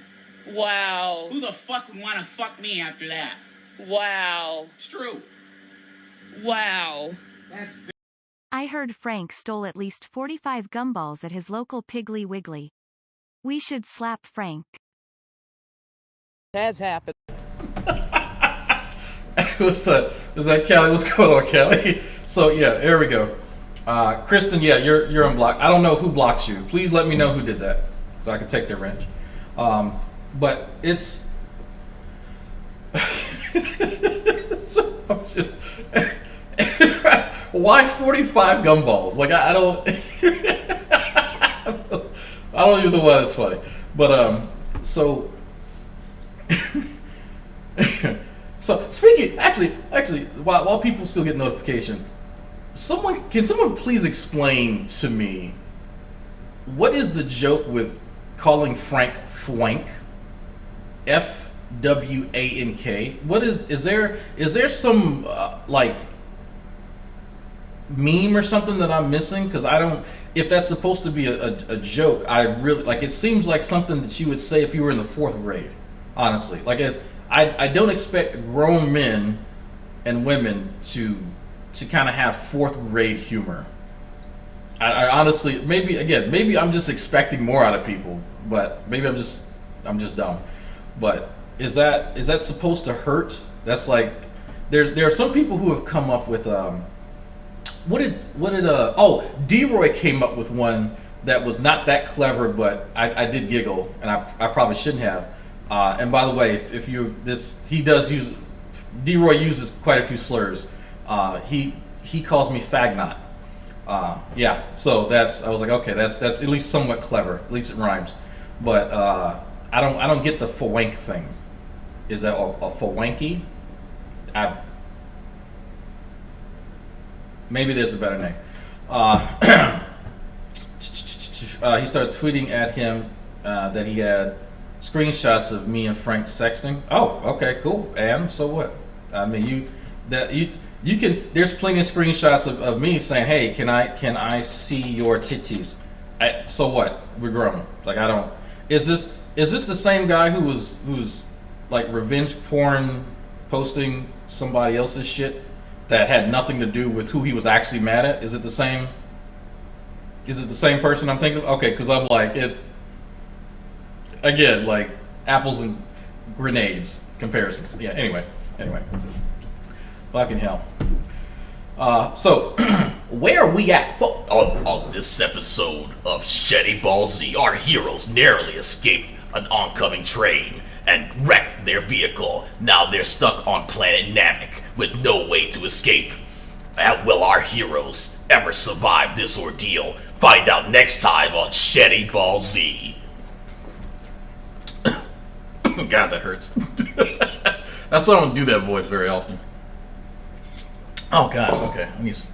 Speaker 1: Wow.
Speaker 13: Who the fuck would want to fuck me after that?
Speaker 1: Wow.
Speaker 13: It's true.
Speaker 1: Wow.
Speaker 14: I heard Frank stole at least 45 gumballs at his local Piggly Wiggly. We should slap Frank.
Speaker 6: Has happened.
Speaker 7: What's that? Is that Kelly? What's going on, Kelly? So yeah, here we go. Kristen, yeah, you're unblocked. I don't know who blocks you. Please let me know who did that, so I can take their wrench. But it's why 45 gumballs? Like I don't I don't even know why that's funny. But so so speaking actually while people still get notification, can someone please explain to me what is the joke with calling Frank Fwank? FWANK. What is there some like meme or something that I'm missing? Because I don't. If that's supposed to be a joke, I really like. It seems like something that you would say if you were in the 4th grade. Honestly, like I don't expect grown men and women to kind of have 4th grade humor. I honestly, maybe I'm just expecting more out of people, but maybe I'm just dumb. But is that supposed to hurt? That's like there are some people who have come up with D-Roy came up with one that was not that clever, but I did giggle, and I probably shouldn't have. And by the way, if D-Roy uses quite a few slurs. He calls me fagnot. Yeah, so I was like, okay, that's at least somewhat clever. At least it rhymes. But I don't get the fwank thing. Is that a fwanky? Maybe there's a better name. He started tweeting at him that he had screenshots of me and Frank sexting. Oh, okay, cool. And so what? I mean, you can. There's plenty of screenshots of me saying, "Hey, can I see your titties?" So what? We're grown. Like I don't. Is this the same guy who's like revenge porn posting somebody else's shit that had nothing to do with who he was actually mad at? Is it the same person I'm thinking of? Okay, because I'm like it again, like apples and grenades comparisons. Yeah. Anyway. Fucking hell. So where are we at?
Speaker 8: On this episode of Shanny Ball Z, our heroes narrowly escaped an oncoming train and wrecked their vehicle. Now they're stuck on planet Namek with no way to escape. Will our heroes ever survive this ordeal? Find out next time on Shanny Ball Z.
Speaker 7: God, that hurts. That's why I don't do that voice very often. Oh God, okay. I need some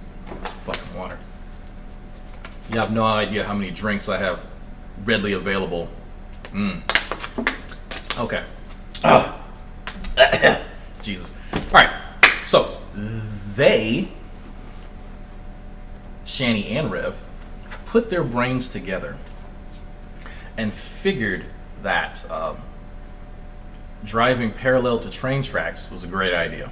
Speaker 7: fucking water. You have no idea how many drinks I have readily available. Okay. Jesus. Alright. So, Shanny and Rev, put their brains together and figured that driving parallel to train tracks was a great idea.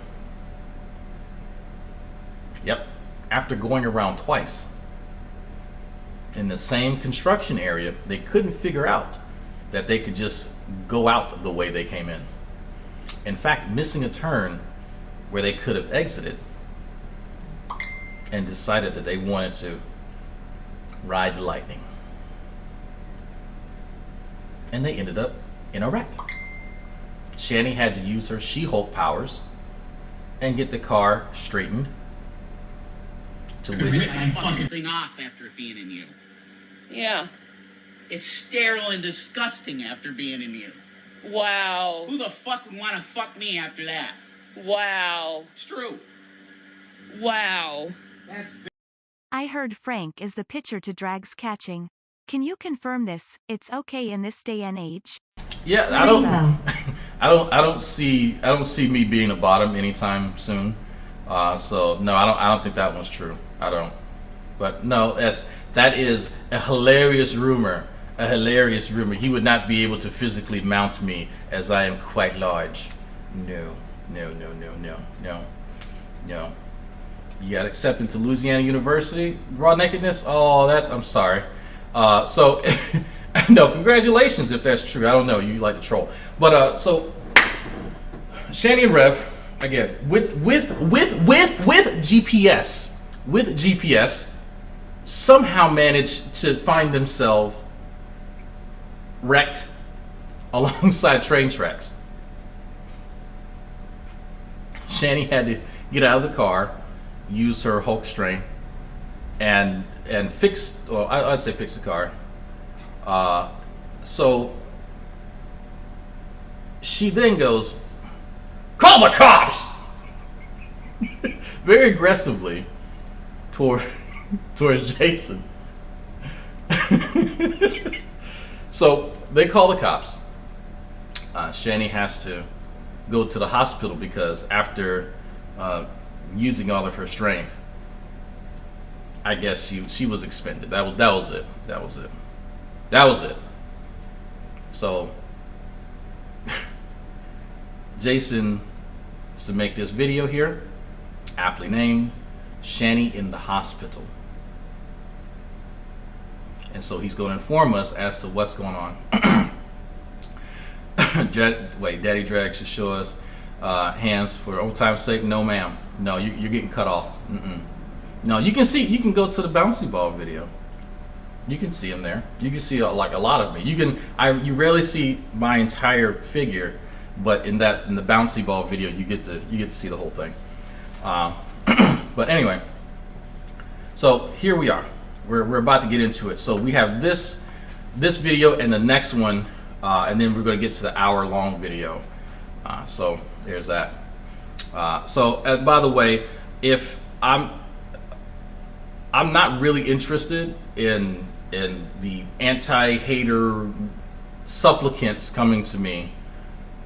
Speaker 7: Yep. After going around twice in the same construction area, they couldn't figure out that they could just go out the way they came in. In fact, missing a turn where they could have exited, and decided that they wanted to ride the lightning. And they ended up in a wreck. Shanny had to use her She-Hulk powers and get the car straightened. To which
Speaker 13: I'm fucking thing off after being in you.
Speaker 1: Yeah.
Speaker 13: It's sterile and disgusting after being in you.
Speaker 1: Wow.
Speaker 13: Who the fuck would want to fuck me after that?
Speaker 1: Wow.
Speaker 13: It's true.
Speaker 1: Wow.
Speaker 13: That's
Speaker 14: I heard Frank is the pitcher to Drag's catching. Can you confirm this? It's okay in this day and age?
Speaker 7: Yeah, I don't see me being a bottom anytime soon. So no, I don't think that one's true. I don't. But no, that is a hilarious rumor. A hilarious rumor. He would not be able to physically mount me as I am quite large. No. You got accepted to Louisiana University, raw nakedness. Oh, I'm sorry. So no, congratulations if that's true. I don't know. You like to troll, but so Shanny and Rev again with GPS somehow managed to find themselves wrecked alongside train tracks. Shanny had to get out of the car, use her Hulk strength, and fix. Well, I'd say fix the car. So she then goes, "Call the cops!" very aggressively towards Jason. So they call the cops. Shanny has to go to the hospital because after using all of her strength, I guess she was expended. That was it. So Jason is to make this video here, aptly named Shanny in the Hospital. And so he's going to inform us as to what's going on. Daddy Drag should show us hands for old time's sake. No, ma'am. No, you're getting cut off. No, you can go to the bouncy ball video. You can see him there. You can see like a lot of me. You rarely see my entire figure, but in the bouncy ball video, you get to see the whole thing. But anyway, so here we are. We're about to get into it. So we have this video and the next one, and then we're going to get to the hour-long video. So there's that. So by the way, if I'm not really interested in the anti-hater supplicants coming to me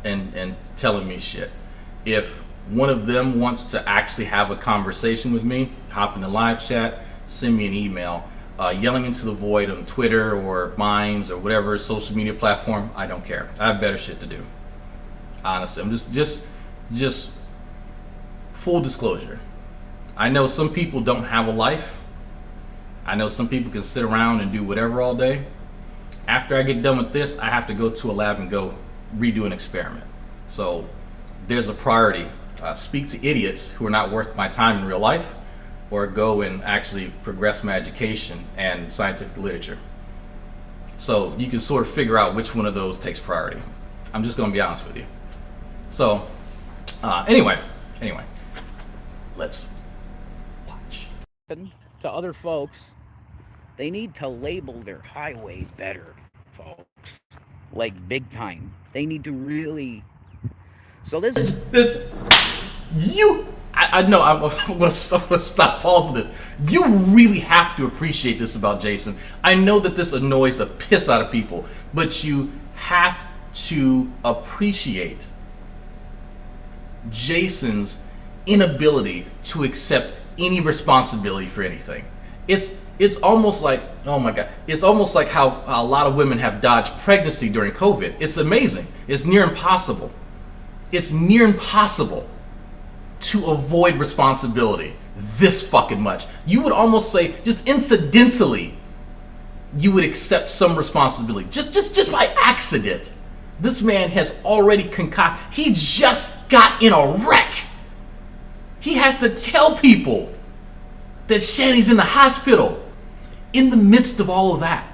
Speaker 7: and telling me shit. If one of them wants to actually have a conversation with me, hop in the live chat, send me an email, yelling into the void on Twitter or Minds or whatever social media platform, I don't care. I have better shit to do. Honestly, I'm just full disclosure. I know some people don't have a life. I know some people can sit around and do whatever all day. After I get done with this, I have to go to a lab and go redo an experiment. So there's a priority. Speak to idiots who are not worth my time in real life, or go and actually progress my education and scientific literature. So you can sort of figure out which one of those takes priority. I'm just going to be honest with you. So anyway, let's watch.
Speaker 6: To other folks, they need to label their highway better, folks. Like big time. They need to really. So
Speaker 7: I know I'm gonna stop pausing this. You really have to appreciate this about Jason. I know that this annoys the piss out of people, but you have to appreciate Jason's inability to accept any responsibility for anything. It's almost like, oh my God, it's almost like how a lot of women have dodged pregnancy during COVID. It's amazing. It's near impossible. It's near impossible to avoid responsibility this fucking much. You would almost say, just incidentally, you would accept some responsibility. Just by accident. This man has already concocted. He just got in a wreck. He has to tell people that Shanny's in the hospital. In the midst of all of that,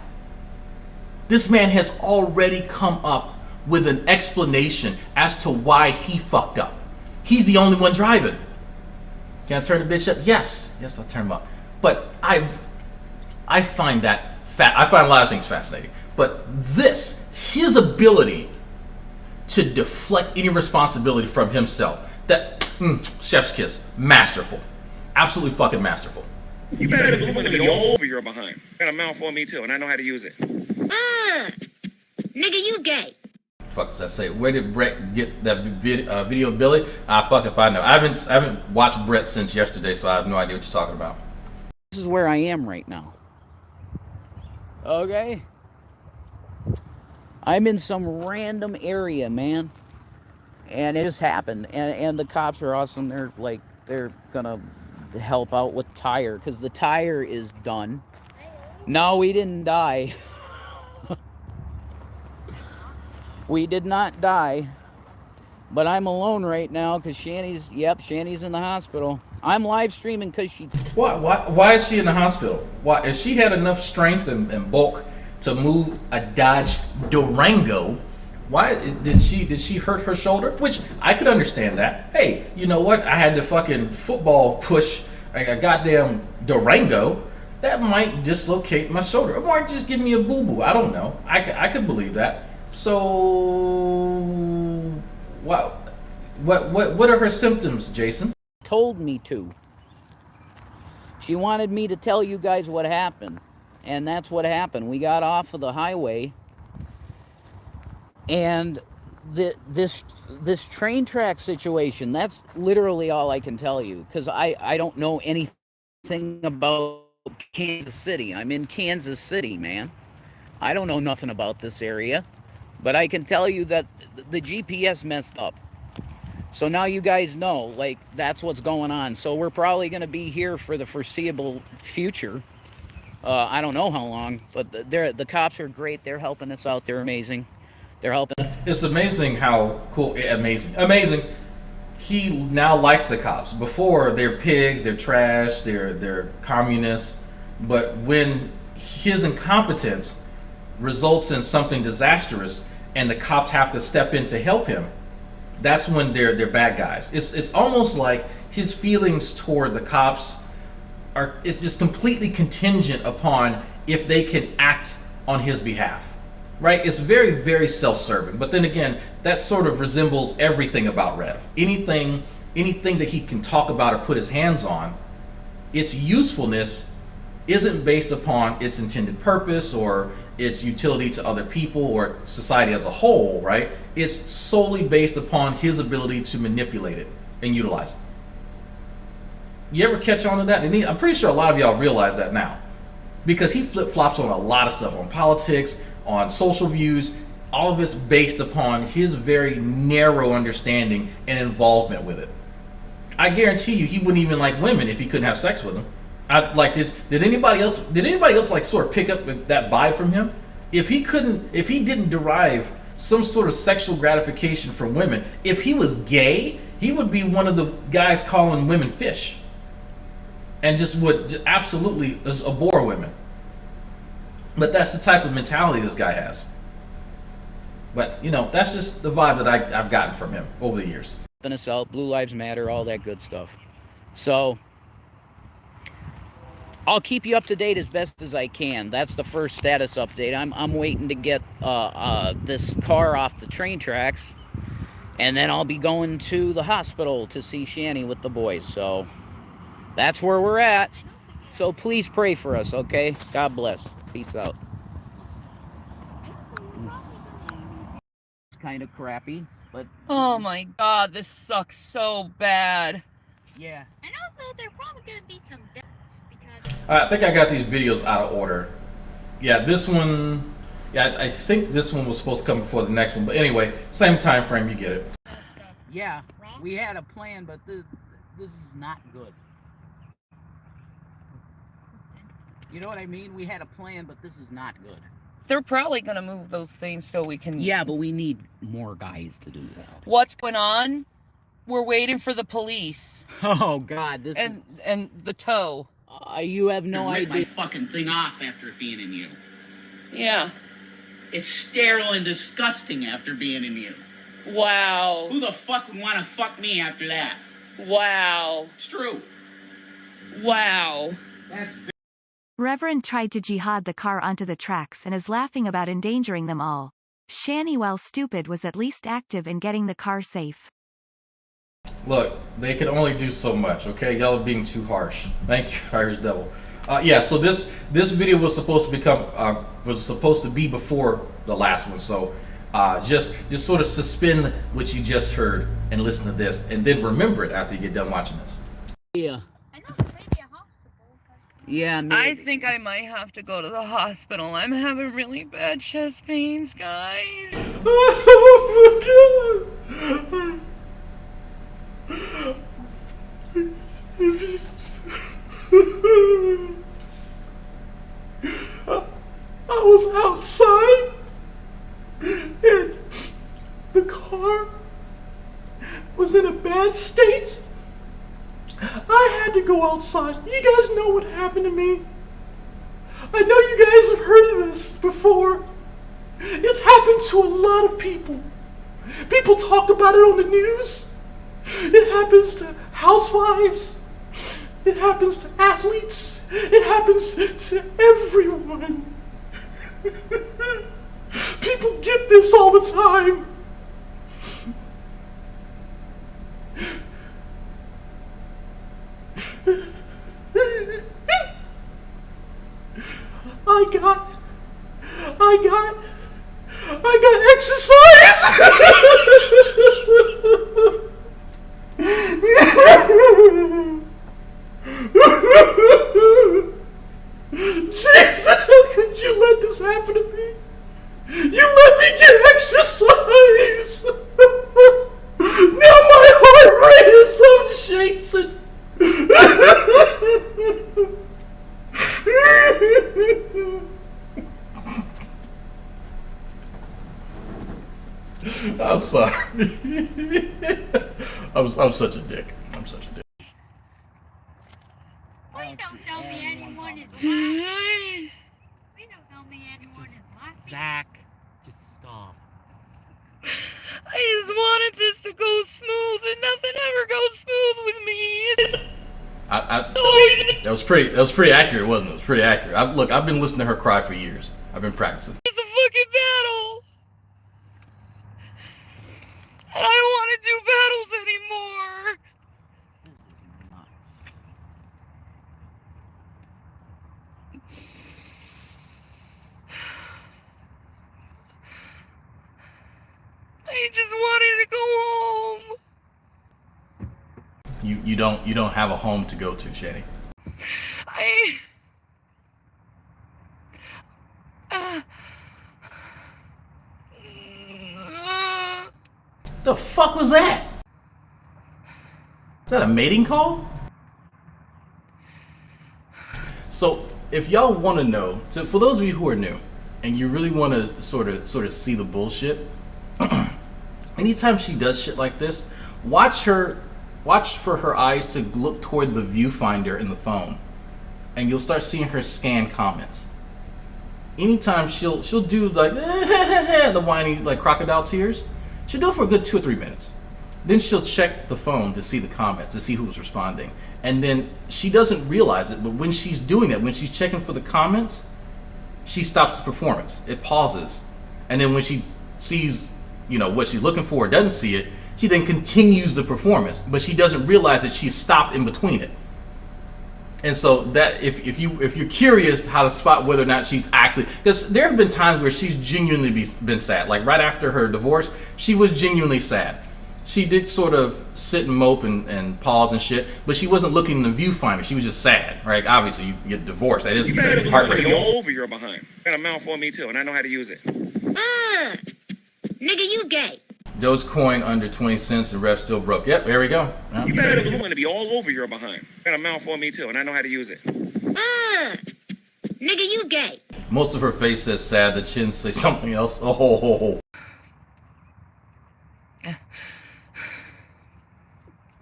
Speaker 7: this man has already come up with an explanation as to why he fucked up. He's the only one driving. Can I turn the bitch up? Yes, I'll turn him up. But I find that I find a lot of things fascinating. But his ability to deflect any responsibility from himself, that chef's kiss, masterful, absolutely fucking masterful.
Speaker 8: You better be all over your behind. Got a mouth on me too, and I know how to use it.
Speaker 11: Nigga, you gay.
Speaker 7: Fuck does that say? Where did Brett get that video of Billy? Fuck if I know. I haven't watched Brett since yesterday, so I have no idea what you're talking about.
Speaker 6: This is where I am right now. Okay? I'm in some random area, man. And it just happened. And the cops are awesome. They're gonna help out with tire, because the tire is done. No, we didn't die. We did not die. But I'm alone right now because Shanny's in the hospital. I'm live streaming because she...
Speaker 7: Why is she in the hospital? Why? If she had enough strength and bulk to move a Dodge Durango, why did she hurt her shoulder? Which I could understand that. Hey, you know what? I had to fucking football push a goddamn Durango. That might dislocate my shoulder. Or might just give me a boo-boo. I don't know. I could believe that. So, what are her symptoms, Jason?
Speaker 6: Told me to. She wanted me to tell you guys what happened, and that's what happened. We got off of the highway, and this train track situation, that's literally all I can tell you, because I don't know anything about Kansas City. I'm in Kansas City, man. I don't know nothing about this area. But I can tell you that the GPS messed up. So now you guys know, like, that's what's going on. So we're probably going to be here for the foreseeable future. I don't know how long, but the cops are great. They're helping us out. They're amazing. They're helping.
Speaker 7: It's amazing how cool, amazing. He now likes the cops. Before, they're pigs, they're trash, they're communists. But when his incompetence results in something disastrous and the cops have to step in to help him, that's when they're bad guys. It's almost like his feelings toward the cops it's just completely contingent upon if they can act on his behalf, right? It's very, very self-serving. But then again, that sort of resembles everything about Rev. Anything that he can talk about or put his hands on, its usefulness isn't based upon its intended purpose or its utility to other people or society as a whole, right? It's solely based upon his ability to manipulate it and utilize it. You ever catch on to that? And I'm pretty sure a lot of y'all realize that now, because he flip-flops on a lot of stuff, on politics, on social views, all of it's based upon his very narrow understanding and involvement with it. I guarantee you he wouldn't even like women if he couldn't have sex with them. Like this. Did anybody else like sort of pick up that vibe from him? If he didn't derive some sort of sexual gratification from women, if he was gay, he would be one of the guys calling women fish, and would absolutely abhor women. But that's the type of mentality this guy has. But that's just the vibe that I've gotten from him over the years.
Speaker 6: Blue Lives Matter, all that good stuff. So I'll keep you up to date as best as I can. That's the first status update. I'm waiting to get this car off the train tracks, and then I'll be going to the hospital to see Shanny with the boys. So that's where we're at. So please pray for us, okay? God bless. Peace out. It's kind of crappy, but...
Speaker 5: Oh my god, this sucks so bad.
Speaker 6: Yeah.
Speaker 11: And also, there probably going to be some deaths because...
Speaker 7: I think I got these videos out of order. Yeah, this one... Yeah, I think this one was supposed to come before the next one. But anyway, same time frame, you get it.
Speaker 6: Yeah, we had a plan, but This is not good. You know what I mean? We had a plan, but this is not good.
Speaker 5: They're probably going to move those things so we can...
Speaker 6: Yeah, but we need more guys to do that.
Speaker 5: What's going on? We're waiting for the police.
Speaker 6: Oh, God, this
Speaker 5: and the tow.
Speaker 6: You have no
Speaker 13: Rip
Speaker 6: idea.
Speaker 13: my fucking thing off after it being in you.
Speaker 5: Yeah.
Speaker 13: It's sterile and disgusting after being in you.
Speaker 5: Wow.
Speaker 13: Who the fuck would want to fuck me after that?
Speaker 5: Wow.
Speaker 13: It's true.
Speaker 5: Wow.
Speaker 13: That's
Speaker 14: Reverend tried to jihad the car onto the tracks and is laughing about endangering them all. Shanny, while stupid, was at least active in getting the car safe.
Speaker 7: Look, they can only do so much, okay? Y'all are being too harsh. Thank you, Irish Devil. Yeah, so this video was supposed to be before the last one. So just sort of suspend what you just heard and listen to this, and then remember it after you get done watching this.
Speaker 6: Yeah. Yeah, maybe.
Speaker 5: I think I might have to go to the hospital. I'm having really bad chest pains, guys.
Speaker 7: Oh my God. I was outside and the car was in a bad state. I had to go outside. You guys know what happened to me. I know you guys have heard of this before. It's happened to a lot of people. People talk about it on the news. It happens to housewives. It happens to athletes. It happens to everyone. People get this all the time. I got exercise. Jesus, how could you let this happen to me? You let me get exercise. Now my heart rate is chasing. I'm sorry. I'm such a dick. I'm such a dick.
Speaker 15: Please don't tell me anyone is lying. Please don't tell me anyone is lying.
Speaker 16: Zach, just stop.
Speaker 5: I just wanted this to go smooth, and nothing ever goes smooth with me.
Speaker 7: That was pretty accurate, wasn't it? It was pretty accurate. Look, I've been listening to her cry for years. I've been practicing.
Speaker 5: It's a fucking battle. And I don't want to do battles anymore. I just wanted to go home.
Speaker 7: You don't have a home to go to, Shanny. The fuck was that? Is that a mating call? So, if y'all want to know, so for those of you who are new, and you really want to sort of see the bullshit, anytime she does shit like this, watch for her eyes to look toward the viewfinder in the phone, and you'll start seeing her scan comments. Anytime she'll do like the whiny like crocodile tears, she'll do it for a good 2 or 3 minutes. Then she'll check the phone to see the comments, to see who's responding. And then she doesn't realize it, but when she's doing that, when she's checking for the comments, she stops the performance. It pauses. And then when she sees, what she's looking for, doesn't see it, she then continues the performance. But she doesn't realize that she's stopped in between it. And so that if you're curious how to spot whether or not she's actually, because there have been times where she's genuinely been sad. Like right after her divorce, she was genuinely sad. She did sort of sit and mope and pause and shit, but she wasn't looking in the viewfinder. She was just sad, right? Obviously, you get divorced. That is heartbreaking.
Speaker 8: Go over your behind. Got a mouth for me too, and I know how to use it.
Speaker 15: Nigga, you gay.
Speaker 7: Dogecoin under 20 cents and Rev still broke. Yep, there we go. Yep.
Speaker 8: You better than to be all over your behind. Got a mouth on me too, and I know how to use it.
Speaker 15: Nigga, you gay.
Speaker 7: Most of her face says sad, the chin says something else. Oh.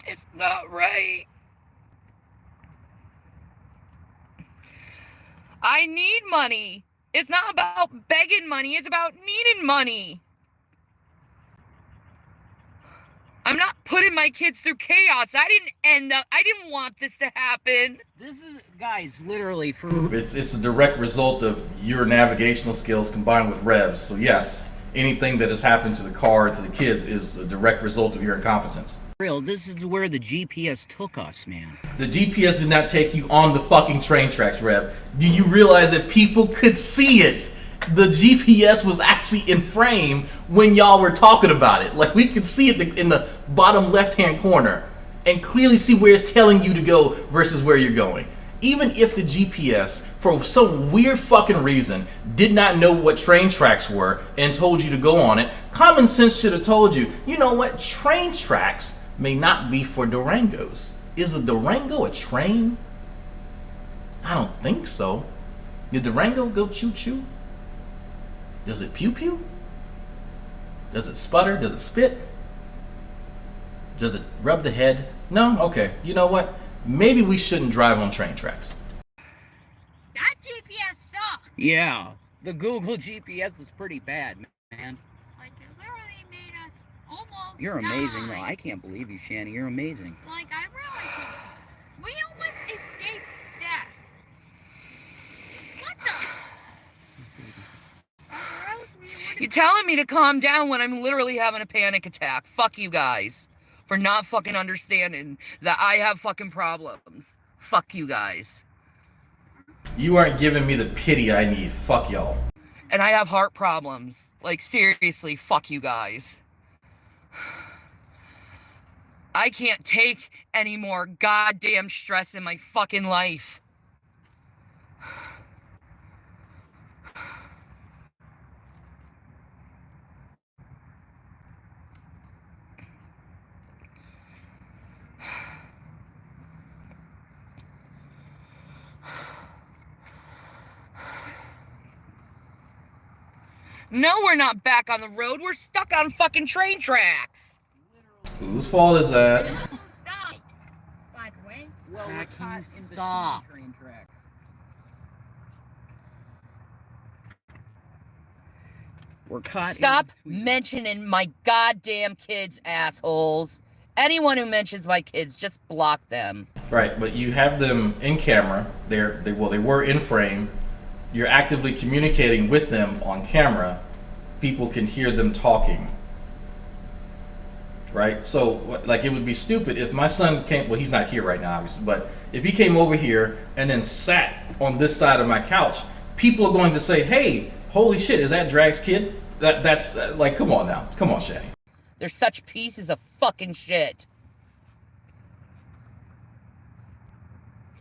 Speaker 5: It's not right. I need money. It's not about begging money. It's about needing money. I'm not putting my kids through chaos. I didn't want this to happen.
Speaker 6: This is, guys, literally for...
Speaker 7: It's a direct result of your navigational skills combined with Rev's. So yes, anything that has happened to the car and to the kids is a direct result of your incompetence.
Speaker 6: Real, this is where the GPS took us, man.
Speaker 7: The GPS did not take you on the fucking train tracks, Rev. Do you realize that people could see it? The GPS was actually in frame when y'all were talking about it. Like, we could see it in the bottom left-hand corner and clearly see where it's telling you to go versus where you're going. Even if the GPS, for some weird fucking reason, did not know what train tracks were and told you to go on it, common sense should have told you, you know what, train tracks may not be for Durangos. Is a Durango a train? I don't think so. Did Durango go choo-choo? Does it pew-pew? Does it sputter? Does it spit? Does it rub the head? No? Okay. You know what? Maybe we shouldn't drive on train tracks.
Speaker 15: That GPS sucks.
Speaker 6: Yeah, the Google GPS is pretty bad, man.
Speaker 15: Like, it literally made us almost
Speaker 6: You're amazing,
Speaker 15: die.
Speaker 6: though. I can't believe you, Shanny. You're amazing.
Speaker 15: Like, I really couldn't. We almost escaped death. What the? Or else we would've-
Speaker 5: You're telling me to calm down when I'm literally having a panic attack. Fuck you guys for not fucking understanding that I have fucking problems. Fuck you guys.
Speaker 7: You aren't giving me the pity I need. Fuck y'all.
Speaker 5: And I have heart problems. Like, seriously, fuck you guys. I can't take any more goddamn stress in my fucking life. No, we're not back on the road. We're stuck on fucking train tracks.
Speaker 7: Whose fault is that?
Speaker 15: Stop. By the way.
Speaker 6: Well, can you stop? Train tracks. We're caught.
Speaker 5: Stop mentioning my goddamn kids, assholes. Anyone who mentions my kids, just block them.
Speaker 7: Right, but you have them in camera. They were in frame. You're actively communicating with them on camera. People can hear them talking. Right? So, like, it would be stupid if my son came, well, he's not here right now, obviously, but if he came over here and then sat on this side of my couch, people are going to say, hey, holy shit, is that Drag's kid? That's like, come on now. Come on, Shanny.
Speaker 5: They're such pieces of fucking shit.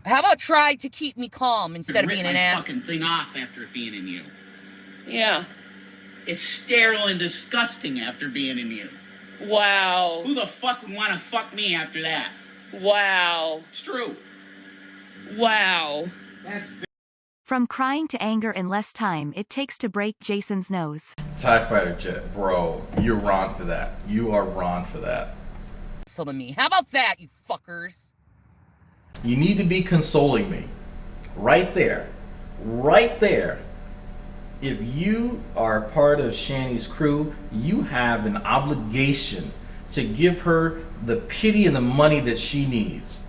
Speaker 5: How about try to keep me calm instead of being an ass?
Speaker 13: Fucking thing off after it being in you.
Speaker 5: Yeah.
Speaker 13: It's sterile and disgusting after being in you.
Speaker 5: Wow.
Speaker 13: Who the fuck would want to fuck me after that?
Speaker 5: Wow.
Speaker 13: It's true.
Speaker 5: Wow.
Speaker 14: From crying to anger in less time it takes to break Jason's nose.
Speaker 7: TIE Fighter Jet, bro, you're wrong for that. You are wrong for that.
Speaker 5: So to me, how about that, you fuckers?
Speaker 7: You need to be consoling me. Right there. Right there. If you are part of Shanny's crew, you have an obligation to give her the pity and the money that she needs.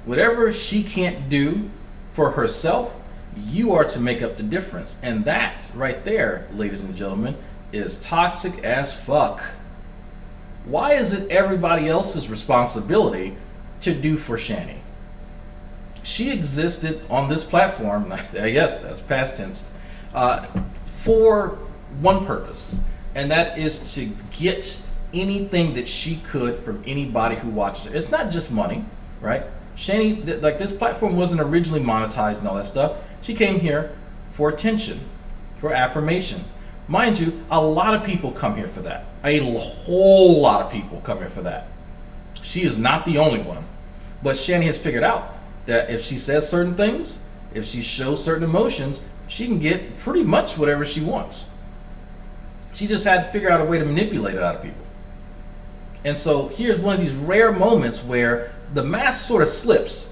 Speaker 7: Whatever she can't do for herself, you are to make up the difference. And that right there, ladies and gentlemen, is toxic as fuck. Why is it everybody else's responsibility to do for Shanny? She existed on this platform, I guess that's past tense, for one purpose, and that is to get anything that she could from anybody who watches her. It's not just money, right? Shanny, like, this platform wasn't originally monetized and all that stuff. She came here for attention, for affirmation. Mind you, a lot of people come here for that. A whole lot of people come here for that. She is not the only one. But Shanny has figured out that if she says certain things, if she shows certain emotions, she can get pretty much whatever she wants. She just had to figure out a way to manipulate it out of people. And so here's one of these rare moments where the mask sort of slips.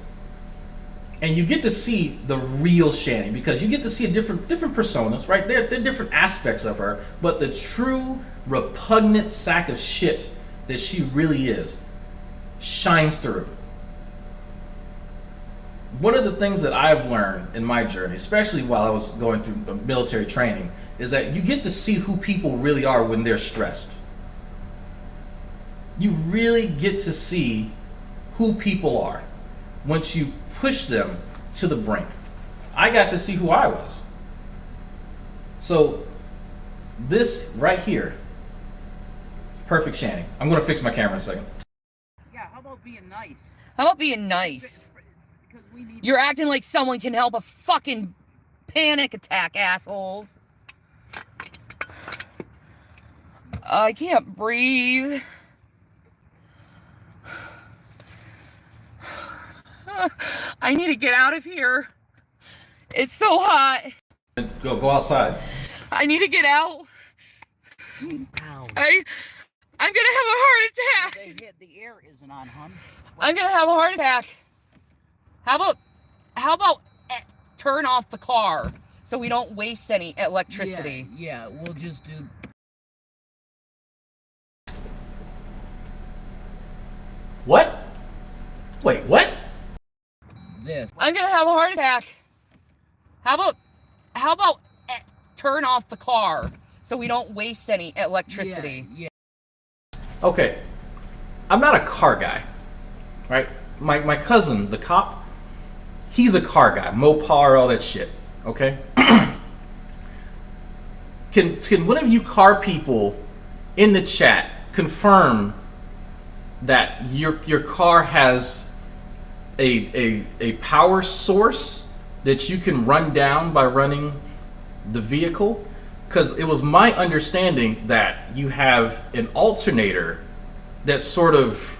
Speaker 7: And you get to see the real Shanny, because you get to see a different personas, right? They're different aspects of her, but the true repugnant sack of shit that she really is shines through. One of the things that I've learned in my journey, especially while I was going through military training, is that you get to see who people really are when they're stressed. You really get to see who people are once you push them to the brink. I got to see who I was. So this right here, perfect Shanny. I'm gonna fix my camera in a second.
Speaker 2: Yeah, how about being nice?
Speaker 5: How about being nice? You're acting like someone can help a fucking panic attack, assholes. I can't breathe. I need to get out of here. It's so hot.
Speaker 7: Go outside.
Speaker 5: I need to get out.
Speaker 2: Ow.
Speaker 5: I'm gonna have a heart attack.
Speaker 2: The air isn't on, hon.
Speaker 5: I'm gonna have a heart attack. How about turn off the car so we don't waste any electricity?
Speaker 2: Yeah, we'll just do...
Speaker 7: What? Wait, what?
Speaker 2: This.
Speaker 5: I'm gonna have a heart attack. How about turn off the car so we don't waste any electricity?
Speaker 2: Yeah.
Speaker 7: Okay, I'm not a car guy, right? My cousin, the cop, he's a car guy, Mopar, all that shit, okay? Can one of you car people in the chat confirm that your car has a power source that you can run down by running the vehicle? Because it was my understanding that you have an alternator that sort of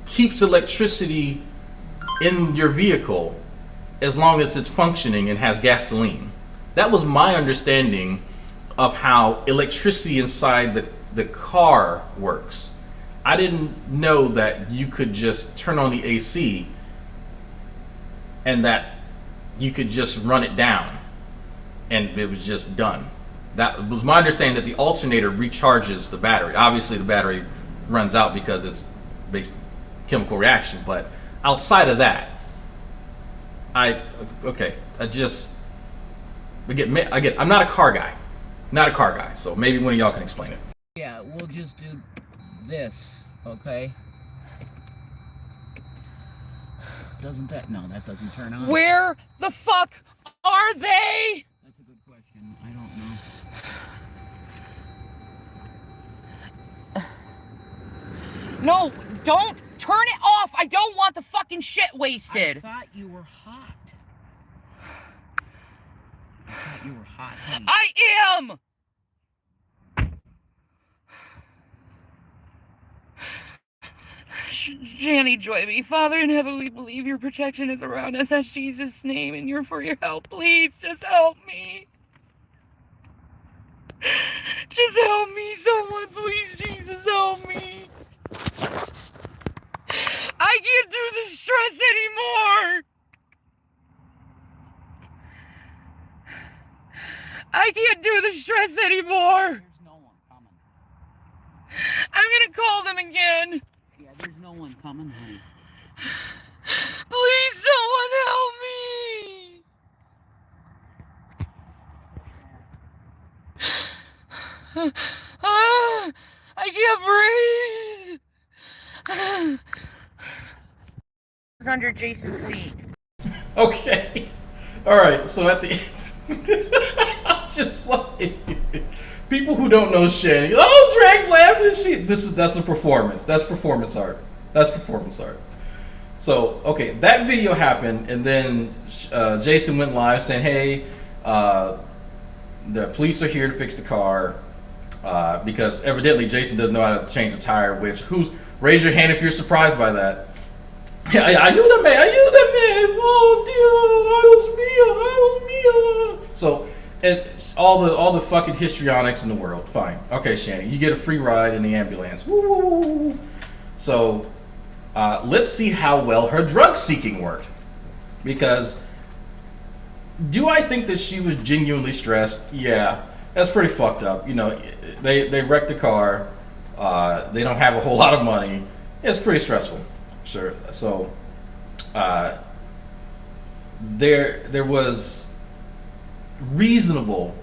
Speaker 7: keeps electricity in your vehicle as long as it's functioning and has gasoline. That was my understanding of how electricity inside the car works. I didn't know that you could just turn on the AC and that you could just run it down and it was just done. That was my understanding, that the alternator recharges the battery. Obviously the battery runs out because it's based chemical reaction, but outside of that, I'm not a car guy, so maybe one of y'all can explain it.
Speaker 2: Yeah, we'll just do this, okay? Doesn't that... No, that doesn't turn on.
Speaker 5: Where the fuck are they?
Speaker 2: That's a good question. I don't know.
Speaker 5: No, don't turn it off. I don't want the fucking shit wasted.
Speaker 2: I thought you were hot. I thought you were hot, honey.
Speaker 5: I am! Shanny, join me. Father in heaven, we believe your protection is around us. As Jesus' name, and you're for your help. Please, just help me. Just help me, someone. Please, Jesus, help me. I can't do this stress anymore. I can't do the stress anymore.
Speaker 2: There's no one coming.
Speaker 5: I'm gonna call them again.
Speaker 2: Yeah, there's no one coming, honey.
Speaker 5: Please, someone help me. I can't breathe. It's under Jason's seat.
Speaker 7: Okay. All right. So at the end, just like people who don't know Shanny, oh, Drag's laughing. That's a performance. That's performance art. That's performance art. So okay, that video happened, and then Jason went live saying, "Hey, The police are here to fix the car because evidently Jason doesn't know how to change a tire. Raise your hand if you're surprised by that. Yeah, ayúdame, ayúdame. Oh, Dios, ayúdame. So it's all the fucking histrionics in the world. Fine. Okay, Shanny, you get a free ride in the ambulance. Woo. So let's see how well her drug seeking worked. Because do I think that she was genuinely stressed? Yeah, that's pretty fucked up. You know, they wrecked the car. They don't have a whole lot of money. It's pretty stressful. Sure. So there was reasonable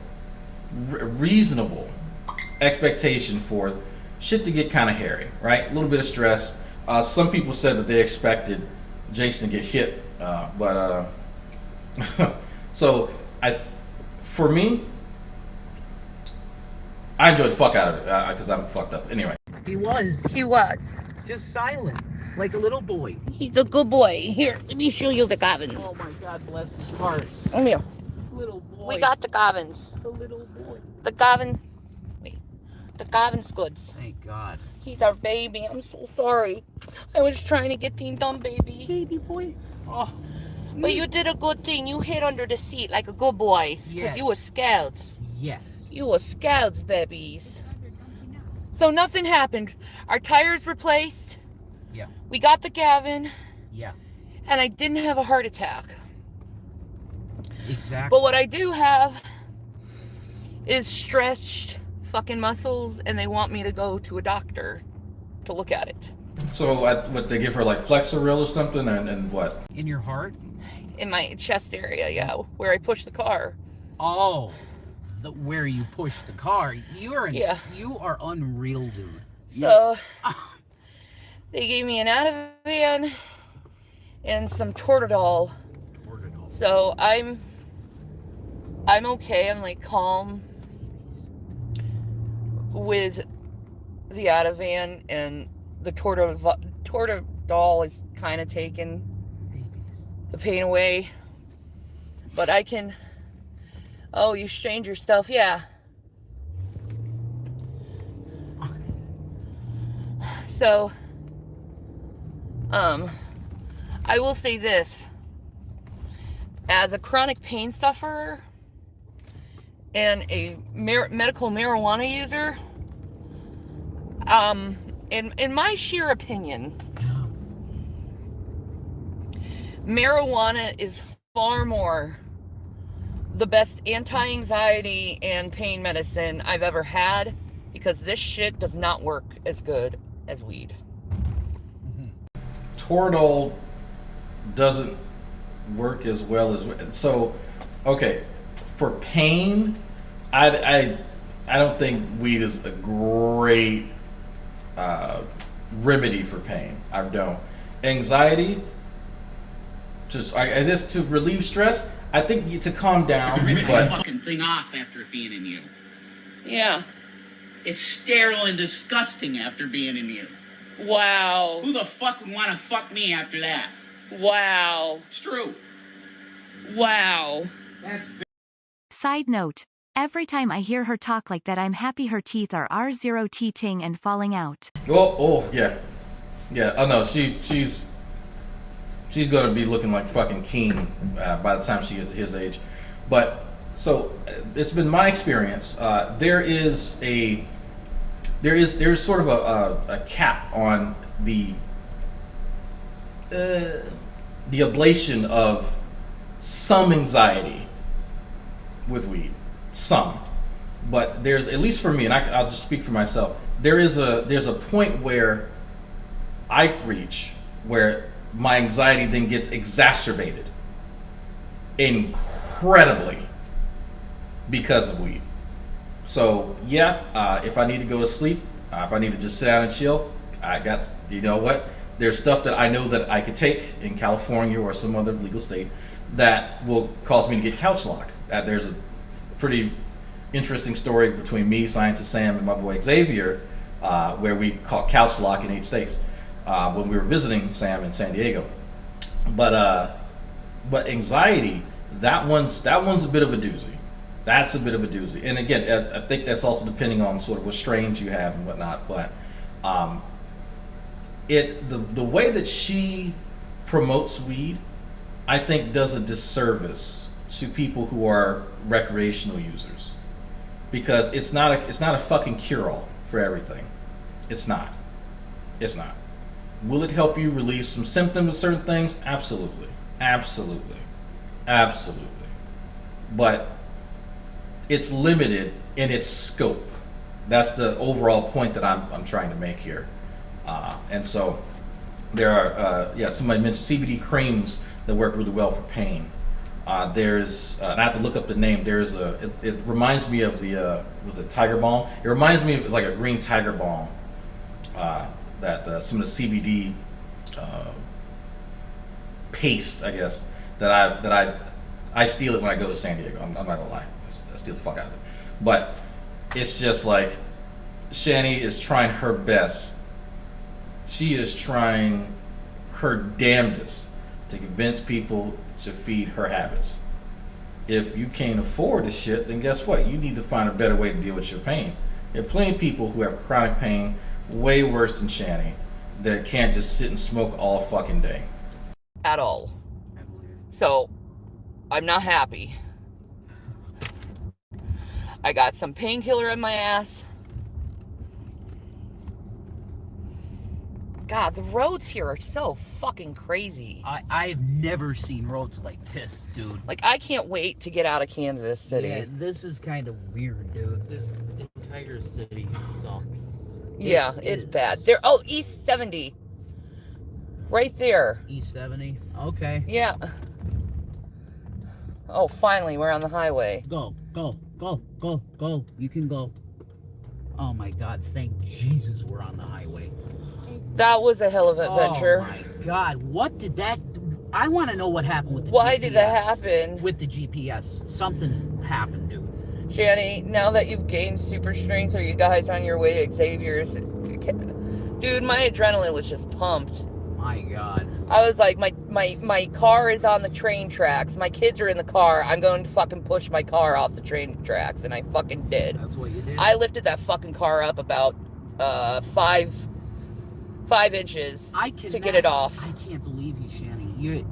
Speaker 7: expectation for shit to get kind of hairy, right? A little bit of stress. Some people said that they expected Jason to get hit, but so for me, I enjoyed the fuck out of it because I'm fucked up. Anyway,
Speaker 16: He was. Just silent, like a little boy.
Speaker 5: He's a good boy. Here, let me show you the Gavins.
Speaker 16: Oh my God, bless his heart.
Speaker 5: Come here.
Speaker 16: Little boy.
Speaker 5: We got the Gavins.
Speaker 16: The little boy.
Speaker 5: The Gavin. Wait. The Gavin's goods.
Speaker 16: Thank God.
Speaker 5: He's our baby. I'm so sorry. I was trying to get things done, baby.
Speaker 16: Baby boy. Oh.
Speaker 5: But you did a good thing. You hid under the seat like a good boy. Because
Speaker 16: Yes.
Speaker 5: you were scouts.
Speaker 16: Yes.
Speaker 5: You were scouts, babies. So nothing happened. Our tires replaced.
Speaker 16: Yeah.
Speaker 5: We got the Gavin.
Speaker 16: Yeah.
Speaker 5: And I didn't have a heart attack.
Speaker 16: Exactly.
Speaker 5: But what I do have is stretched fucking muscles, and they want me to go to a doctor to look at it.
Speaker 7: so what they give her like Flexeril or something, and what?
Speaker 16: In your heart?
Speaker 5: In my chest area, yeah, where I push the car.
Speaker 16: Oh. Where you push the car. You are unreal, dude.
Speaker 5: So they gave me an Ativan and some Toradol. So I'm okay. I'm like calm with the Ativan, and the Toradol is kind of taking the pain away. But I can. Oh, you stranger stuff, yeah. So, I will say this. As a chronic pain sufferer and a medical marijuana user, in my sheer opinion, marijuana is far more the best anti-anxiety and pain medicine I've ever had, because this shit does not work as good as weed.
Speaker 7: Toradol doesn't work as well as so. Okay, for pain, I don't think weed is a great remedy for pain. I don't. Anxiety, I guess to relieve stress. I think to calm down,
Speaker 13: Rip
Speaker 7: but
Speaker 13: the fucking thing off after it being in you.
Speaker 5: Yeah.
Speaker 13: It's sterile and disgusting after being in you.
Speaker 5: Wow.
Speaker 13: Who the fuck would want to fuck me after that?
Speaker 5: Wow.
Speaker 13: It's true.
Speaker 5: Wow.
Speaker 14: Side note. Every time I hear her talk like that, I'm happy her teeth are R0 teething and falling out.
Speaker 7: oh yeah. Oh no, she's gonna be looking like fucking Keen by the time she gets to his age. But so it's been my experience. There's sort of a cap on the ablation of some anxiety with weed. Some, but there's, at least for me, and I'll just speak for myself. There's a point where I reach where my anxiety then gets exacerbated incredibly because of weed. So yeah, if I need to go to sleep, if I need to just sit down and chill, I got, you know what? There's stuff that I know that I could take in California or some other legal state that will cause me to get couch lock. There's a pretty interesting story between me, Scientist Sam, and my boy Xavier, where we caught couch lock and ate steaks when we were visiting Sam in San Diego. But anxiety, that one's a bit of a doozy. That's a bit of a doozy. And again, I think that's also depending on sort of what strains you have and whatnot. But the way that she promotes weed, I think does a disservice to people who are recreational users, because it's not a fucking cure-all for everything. It's not. Will it help you relieve some symptoms of certain things? Absolutely. But it's limited in its scope. That's the overall point that I'm trying to make here. And so there are, somebody mentioned CBD creams that work really well for pain. There's, and I have to look up the name. There's it reminds me of the, was it Tiger Balm? It reminds me of like a green Tiger Balm that some of the CBD paste, I guess, that I steal it when I go to San Diego. I'm not gonna lie, I steal the fuck out of it. But it's just like Shanny is trying her best. She is trying her damnedest to convince people to feed her habits. If you can't afford the shit, then guess what? You need to find a better way to deal with your pain. There are plenty of people who have chronic pain way worse than Shanny that can't just sit and smoke all fucking day.
Speaker 5: At all. So, I'm not happy. I got some painkiller in my ass. God, the roads here are so fucking crazy.
Speaker 16: I've never seen roads like this, dude.
Speaker 5: Like, I can't wait to get out of Kansas City.
Speaker 16: Yeah, this is kind of weird, dude.
Speaker 17: This entire city sucks.
Speaker 5: Yeah, it's bad. East 70. Right there.
Speaker 16: East 70? Okay.
Speaker 5: Yeah. Oh, finally, we're on the highway.
Speaker 16: Go. You can go. Oh my God, thank Jesus we're on the highway.
Speaker 5: That was a hell of an adventure.
Speaker 16: Oh my God, what did that... I want to know what happened with the GPS.
Speaker 5: Why did that happen?
Speaker 16: With the GPS. Something happened, dude.
Speaker 5: Shanny, now that you've gained super strength, are you guys on your way to Xavier's? Dude, my adrenaline was just pumped.
Speaker 16: My God.
Speaker 5: I was like, my car is on the train tracks. My kids are in the car. I'm going to fucking push my car off the train tracks. And I fucking did.
Speaker 16: That's what you did?
Speaker 5: I lifted that fucking car up about 5 inches to get it off.
Speaker 16: I can't believe you, Shanny. You're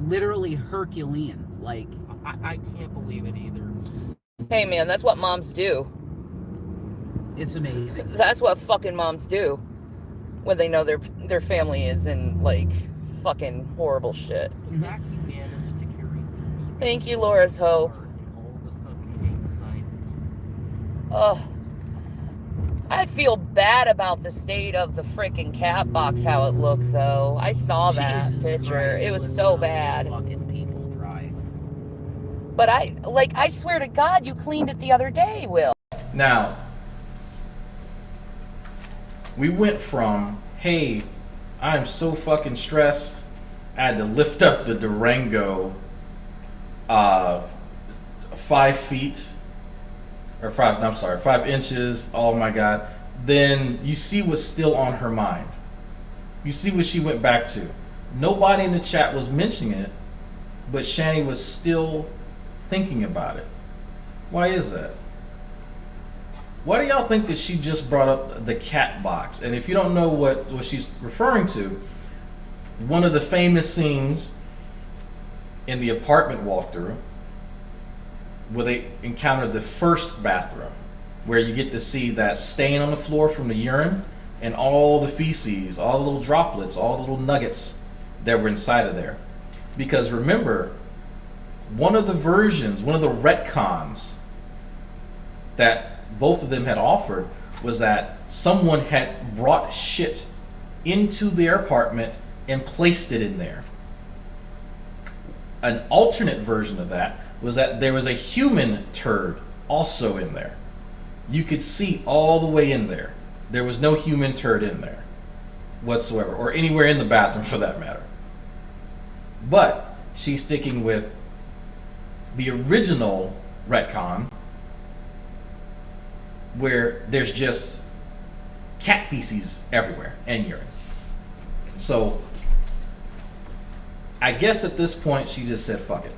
Speaker 16: literally Herculean. Like,
Speaker 17: I can't believe it either.
Speaker 5: Hey, man, that's what moms do.
Speaker 16: It's amazing.
Speaker 5: That's what fucking moms do when they know their family is in, like, fucking horrible shit.
Speaker 17: The fact you managed to carry 3
Speaker 5: Thank you, Laura's Hope.
Speaker 17: and all of a sudden became silent.
Speaker 5: Ugh. I feel bad about the state of the freaking cat box, how it looked, though. I saw that picture.
Speaker 16: Christ,
Speaker 5: It was so bad.
Speaker 16: Fucking people drive.
Speaker 5: But I swear to God, you cleaned it the other day, Will.
Speaker 7: Now, we went from, hey, I'm so fucking stressed, I had to lift up the Durango 5 feet, or 5 inches, oh my God. Then you see what's still on her mind. You see what she went back to. Nobody in the chat was mentioning it, but Shanny was still thinking about it. Why is that? Why do y'all think that she just brought up the cat box? And if you don't know what she's referring to, one of the famous scenes in the apartment walkthrough where they encounter the first bathroom, where you get to see that stain on the floor from the urine and all the feces, all the little droplets, all the little nuggets that were inside of there. Because remember, one of the retcons that both of them had offered was that someone had brought shit into their apartment and placed it in there. An alternate version of that was that there was a human turd also in there. You could see all the way in there. There was no human turd in there whatsoever, or anywhere in the bathroom for that matter. But she's sticking with the original retcon, where there's just cat feces everywhere and urine. So I guess at this point she just said fuck it.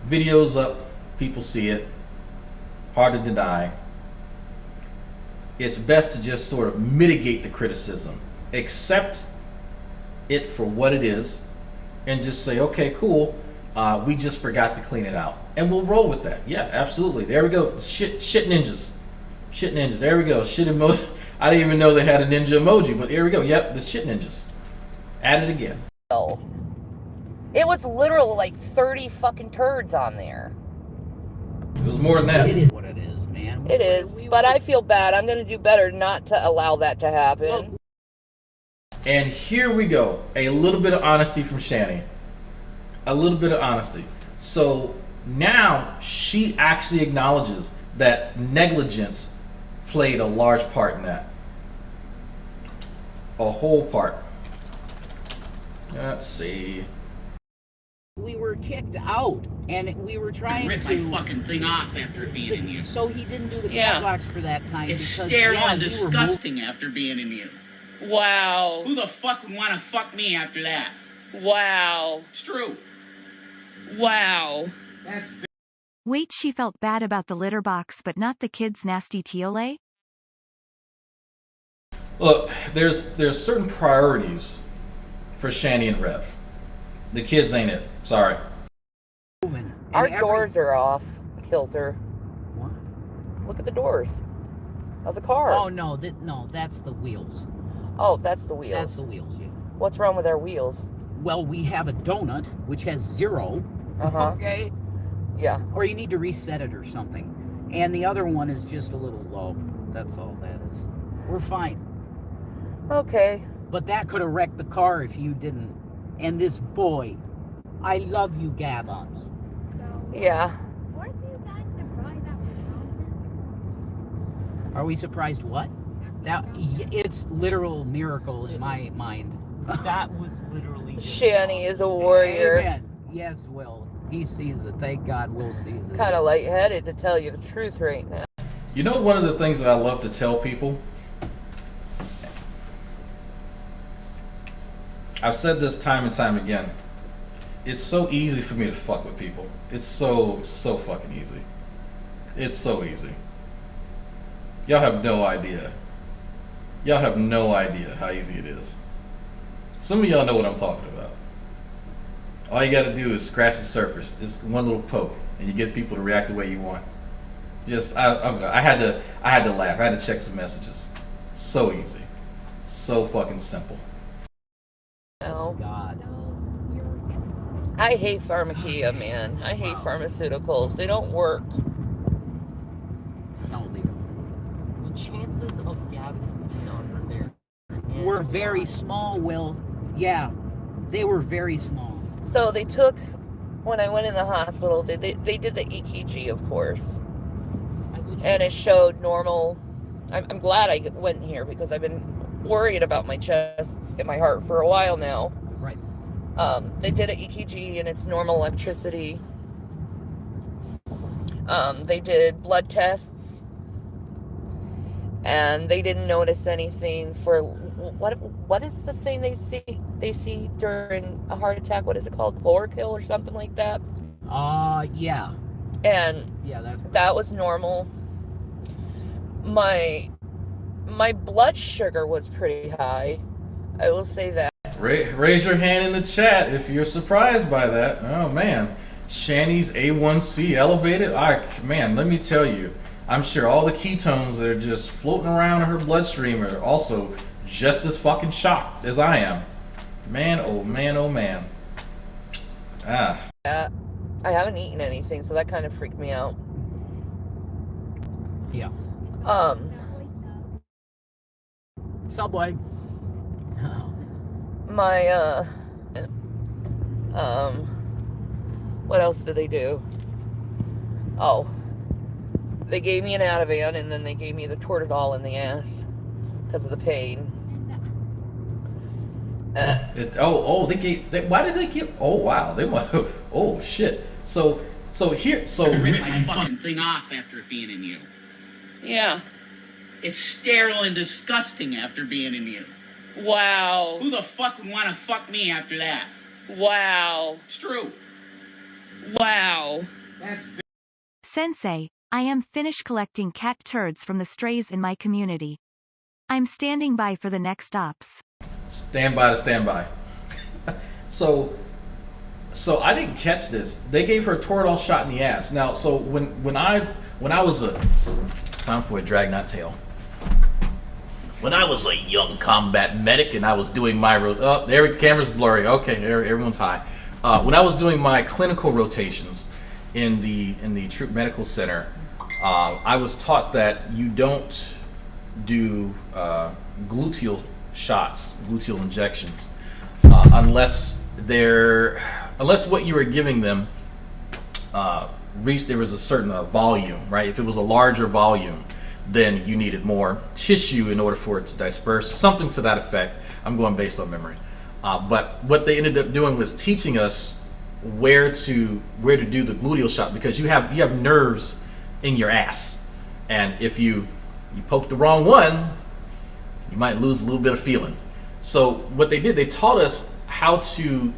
Speaker 7: Video's up, people see it, hard to deny. It's best to just sort of mitigate the criticism, accept it for what it is, and just say, okay, cool, we just forgot to clean it out. And we'll roll with that. Yeah, absolutely. There we go. Shit ninjas. Shit ninjas. There we go. Shit emoji. I didn't even know they had a ninja emoji, but here we go. Yep, the shit ninjas. Add it again.
Speaker 5: It was literally like 30 fucking turds on there.
Speaker 7: It was more than that.
Speaker 16: It is what it is, man.
Speaker 5: It is, but I feel bad. I'm going to do better not to allow that to happen.
Speaker 7: And here we go. A little bit of honesty from Shanny. A little bit of honesty. So now she actually acknowledges that negligence played a large part in that. A whole part. Let's see.
Speaker 16: We were kicked out, and we were trying
Speaker 13: Rip
Speaker 16: to
Speaker 13: my fucking thing off after being in you.
Speaker 16: So he didn't do the
Speaker 5: Yeah.
Speaker 16: catwalks for that time.
Speaker 13: It's
Speaker 16: because,
Speaker 13: sterile
Speaker 16: yeah,
Speaker 13: and
Speaker 16: we were
Speaker 13: disgusting after being in you.
Speaker 5: Wow.
Speaker 13: Who the fuck would want to fuck me after that?
Speaker 5: Wow.
Speaker 13: It's true.
Speaker 5: Wow.
Speaker 13: That's
Speaker 14: Wait, she felt bad about the litter box but not the kid's nasty tiole?
Speaker 7: Look, there's certain priorities for Shanny and Rev. The kids ain't it. Sorry.
Speaker 5: Our doors are off. Kilter.
Speaker 16: What?
Speaker 5: Look at the doors of the car.
Speaker 16: Oh no, no, that's the wheels.
Speaker 5: Oh, that's the wheels.
Speaker 16: That's the wheels, yeah.
Speaker 5: What's wrong with our wheels?
Speaker 16: Well, we have a donut which has 0.
Speaker 5: Uh-huh.
Speaker 16: Okay.
Speaker 5: Yeah.
Speaker 16: Or you need to reset it or something. And the other one is just a little low. That's all that is. We're fine.
Speaker 5: Okay.
Speaker 16: But that could have wrecked the car if you didn't. And this boy, I love you, Gavons.
Speaker 5: Yeah.
Speaker 15: Weren't you guys surprised that we found him?
Speaker 16: Are we surprised what? That it's literal miracle in my mind.
Speaker 17: That was literally.
Speaker 5: Shanny is a warrior.
Speaker 16: Amen. Yes, Will. He sees it. Thank God Will sees it.
Speaker 5: Kind of lightheaded, to tell you the truth right now.
Speaker 7: You know, one of the things that I love to tell people, I've said this time and time again, it's so easy for me to fuck with people. It's so fucking easy. It's so easy. Y'all have no idea. Y'all have no idea how easy it is. Some of y'all know what I'm talking about. All you gotta do is scratch the surface, just one little poke, and you get people to react the way you want. Just, I had to laugh. I had to check some messages. So easy, so fucking simple.
Speaker 5: No.
Speaker 16: God.
Speaker 5: I hate pharmacia, man. I hate pharmaceuticals. They don't work.
Speaker 16: No, they don't.
Speaker 17: The chances of Gavin being on her there
Speaker 16: Were very small, Will. Yeah, they were very small.
Speaker 5: So they took, when I went in the hospital, they did the EKG, of course. And it showed normal. I'm glad I went here because I've been worried about my chest and my heart for a while now.
Speaker 16: Right.
Speaker 5: They did an EKG and it's normal electricity. They did blood tests. And they didn't notice anything for what is the thing they see during a heart attack? What is it called? Chlorokill or something like that?
Speaker 16: Yeah.
Speaker 5: And
Speaker 16: yeah,
Speaker 5: that was normal. My blood sugar was pretty high. I will say that.
Speaker 7: Raise your hand in the chat if you're surprised by that. Oh man, Shanny's A1C elevated. Man, let me tell you, I'm sure all the ketones that are just floating around in her bloodstream are also just as fucking shocked as I am. Man, oh man, oh man.
Speaker 5: I haven't eaten anything, so that kind of freaked me out.
Speaker 16: Yeah. Subway.
Speaker 5: My what else did they do? Oh, they gave me an Ativan and then they gave me the Toradol in the ass because of the pain.
Speaker 7: They gave. Why did they give? Oh wow, they want. Oh shit. So
Speaker 13: Rip my fucking thing off after it being in you.
Speaker 5: Yeah.
Speaker 13: It's sterile and disgusting after being in you.
Speaker 5: Wow.
Speaker 13: Who the fuck would want to fuck me after that?
Speaker 5: Wow.
Speaker 13: It's true.
Speaker 5: Wow.
Speaker 14: Sensei, I am finished collecting cat turds from the strays in my community. I'm standing by for the next ops.
Speaker 7: Stand by to stand by. So I didn't catch this. They gave her a Toradol shot in the ass. Now, so when I was it's time for a Dragnauct tale. When I was a young combat medic and I was doing my camera's blurry. Okay, everyone's high. When I was doing my clinical rotations in the Troop Medical Center, I was taught that you don't do gluteal shots, gluteal injections, unless what you were giving them there was a certain volume, right? If it was a larger volume, then you needed more tissue in order for it to disperse, something to that effect. I'm going based on memory. But what they ended up doing was teaching us where to do the gluteal shot, because you have nerves in your ass, and if you poke the wrong one, you might lose a little bit of feeling. So what they did, they taught us how to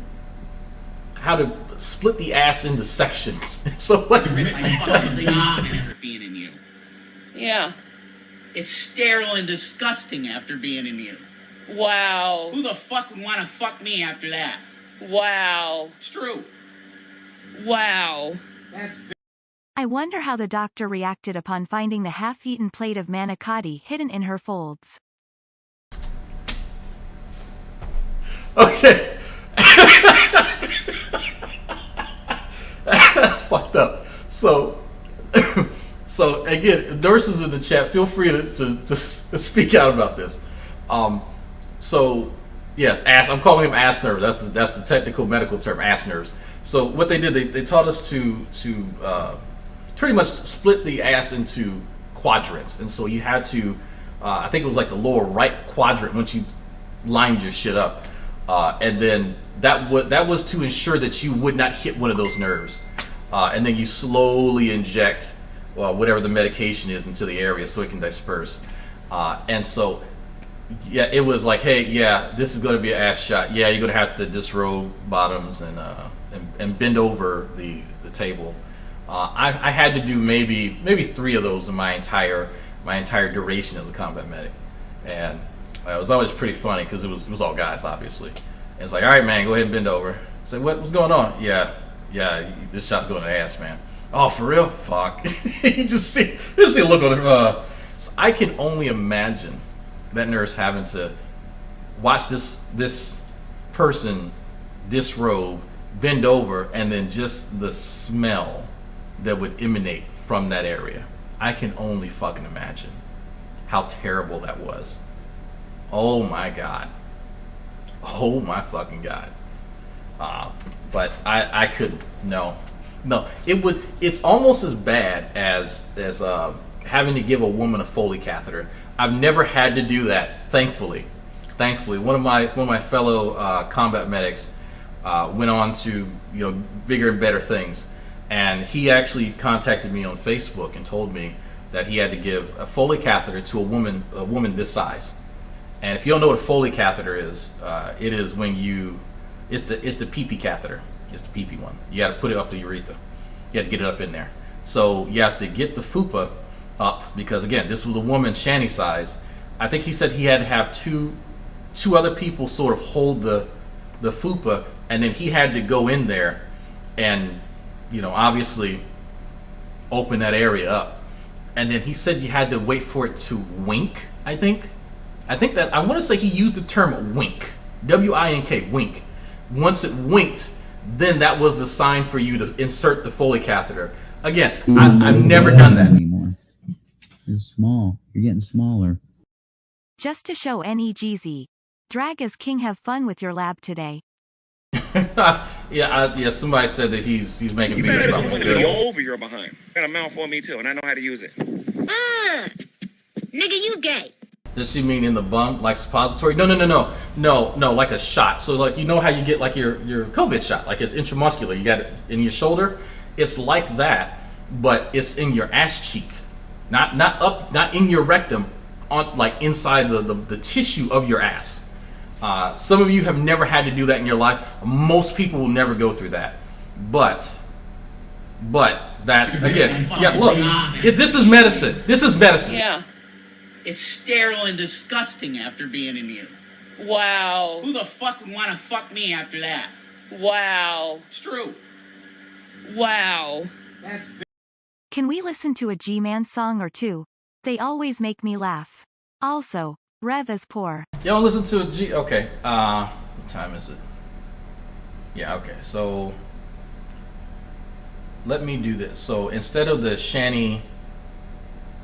Speaker 7: split the ass into sections. So what?
Speaker 13: After being in you.
Speaker 1: Yeah.
Speaker 13: It's sterile and disgusting after being in you.
Speaker 1: Wow.
Speaker 13: Who the fuck would want to fuck me after that?
Speaker 1: Wow.
Speaker 13: It's true.
Speaker 1: Wow.
Speaker 14: I wonder how the doctor reacted upon finding the half-eaten plate of manicotti hidden in her folds.
Speaker 7: Okay. That's fucked up. So again, nurses in the chat, feel free to speak out about this. So yes, I'm calling them ass nerves. That's the technical medical term, ass nerves. So what they did, they taught us to pretty much split the ass into quadrants, and so you had to, I think it was like the lower right quadrant once you lined your shit up, and then that was to ensure that you would not hit one of those nerves, and then you slowly inject whatever the medication is into the area so it can disperse, and so yeah, it was like, hey, yeah, this is going to be an ass shot. Yeah, you're going to have to disrobe bottoms and bend over the table. I had to do maybe 3 of those in my entire duration as a combat medic, and it was always pretty funny because it was all guys, obviously. And it's like, all right, man, go ahead and bend over. I said, what's going on? Yeah, this shot's going to the ass, man. Oh, for real? Fuck. You just see a look on him. So I can only imagine that nurse having to watch this person disrobe, bend over, and then just the smell that would emanate from that area. I can only fucking imagine how terrible that was. Oh my god. Oh my fucking god. But I couldn't. No. It's almost as bad as having to give a woman a Foley catheter. I've never had to do that, thankfully. One of my fellow combat medics went on to bigger and better things, and he actually contacted me on Facebook and told me that he had to give a Foley catheter to a woman this size. And if you don't know what a Foley catheter is, it is when it's the pee-pee catheter. It's the pee-pee one. You got to put it up the urethra. You have to get it up in there. So you have to get the fupa up, because again, this was a woman Shanny size. I think he said he had to have two other people sort of hold the fupa, and then he had to go in there and obviously open that area up. And then he said you had to wait for it to wink. I think that I want to say he used the term wink, W-I-N-K, wink. Once it winked, then that was the sign for you to insert the Foley catheter. Again, I've never done that.
Speaker 16: Anymore. You're small. You're getting smaller.
Speaker 14: Just to show NEGZ. Drag as King, have fun with your lab today.
Speaker 7: Yeah, somebody said that he's making videos about me.
Speaker 8: Be all over your behind. Got a mouth on me too, and I know how to use it.
Speaker 15: Nigga, you gay.
Speaker 7: Does she mean in the bum, like suppository? No, like a shot. So like, how you get like your COVID shot, like it's intramuscular. You got it in your shoulder. It's like that, but it's in your ass cheek, not up, not in your rectum, on like inside the tissue of your ass. Some of you have never had to do that in your life. Most people will never go through that, but But that's, again, yeah, look, this is medicine. This is medicine.
Speaker 13: Yeah. It's sterile and disgusting after being in you.
Speaker 2: Wow.
Speaker 13: Who the fuck would want to fuck me after that?
Speaker 2: Wow.
Speaker 13: It's true.
Speaker 2: Wow.
Speaker 14: Can we listen to a G-Man song or two? They always make me laugh. Also, Rev is poor.
Speaker 7: You don't listen to a G. Okay. What time is it? Yeah. Okay. So let me do this. So instead of the Shanny,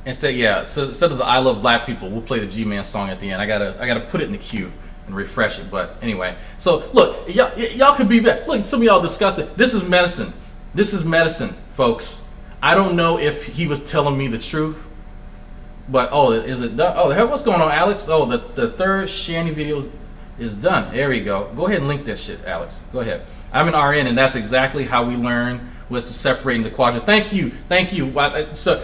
Speaker 7: instead of the I Love Black People, we'll play the G-Man song at the end. I gotta put it in the queue and refresh it. But anyway, so look, y'all could be back. Look, some of y'all discuss it. This is medicine. This is medicine, folks. I don't know if he was telling me the truth, but is it done? Oh, what's going on, Alex? Oh, the third Shanny video is done. There we go. Go ahead and link that shit, Alex. Go ahead. I'm an RN, and that's exactly how we learn was separating the quadrant. Thank you. So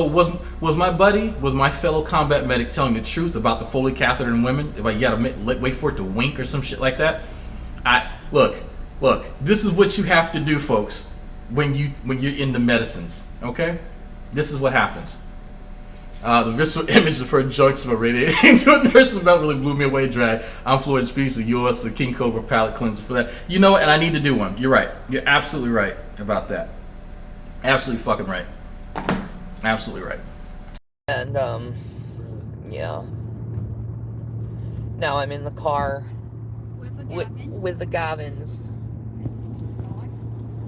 Speaker 7: was my fellow combat medic telling the truth about the Foley catheter in women? Like you gotta wait for it to wink or some shit like that. Look. This is what you have to do, folks, when you're into medicines. Okay, this is what happens. The visceral image of her joints were radiating into a nurse's belt really blew me away, Drag. I'm Floyd Speaks of yours, the King Cobra palate cleanser for that. You know, and I need to do one. You're right. You're absolutely right about that. Absolutely fucking right. Absolutely right.
Speaker 1: And, yeah. Now I'm in the car with the Gavins.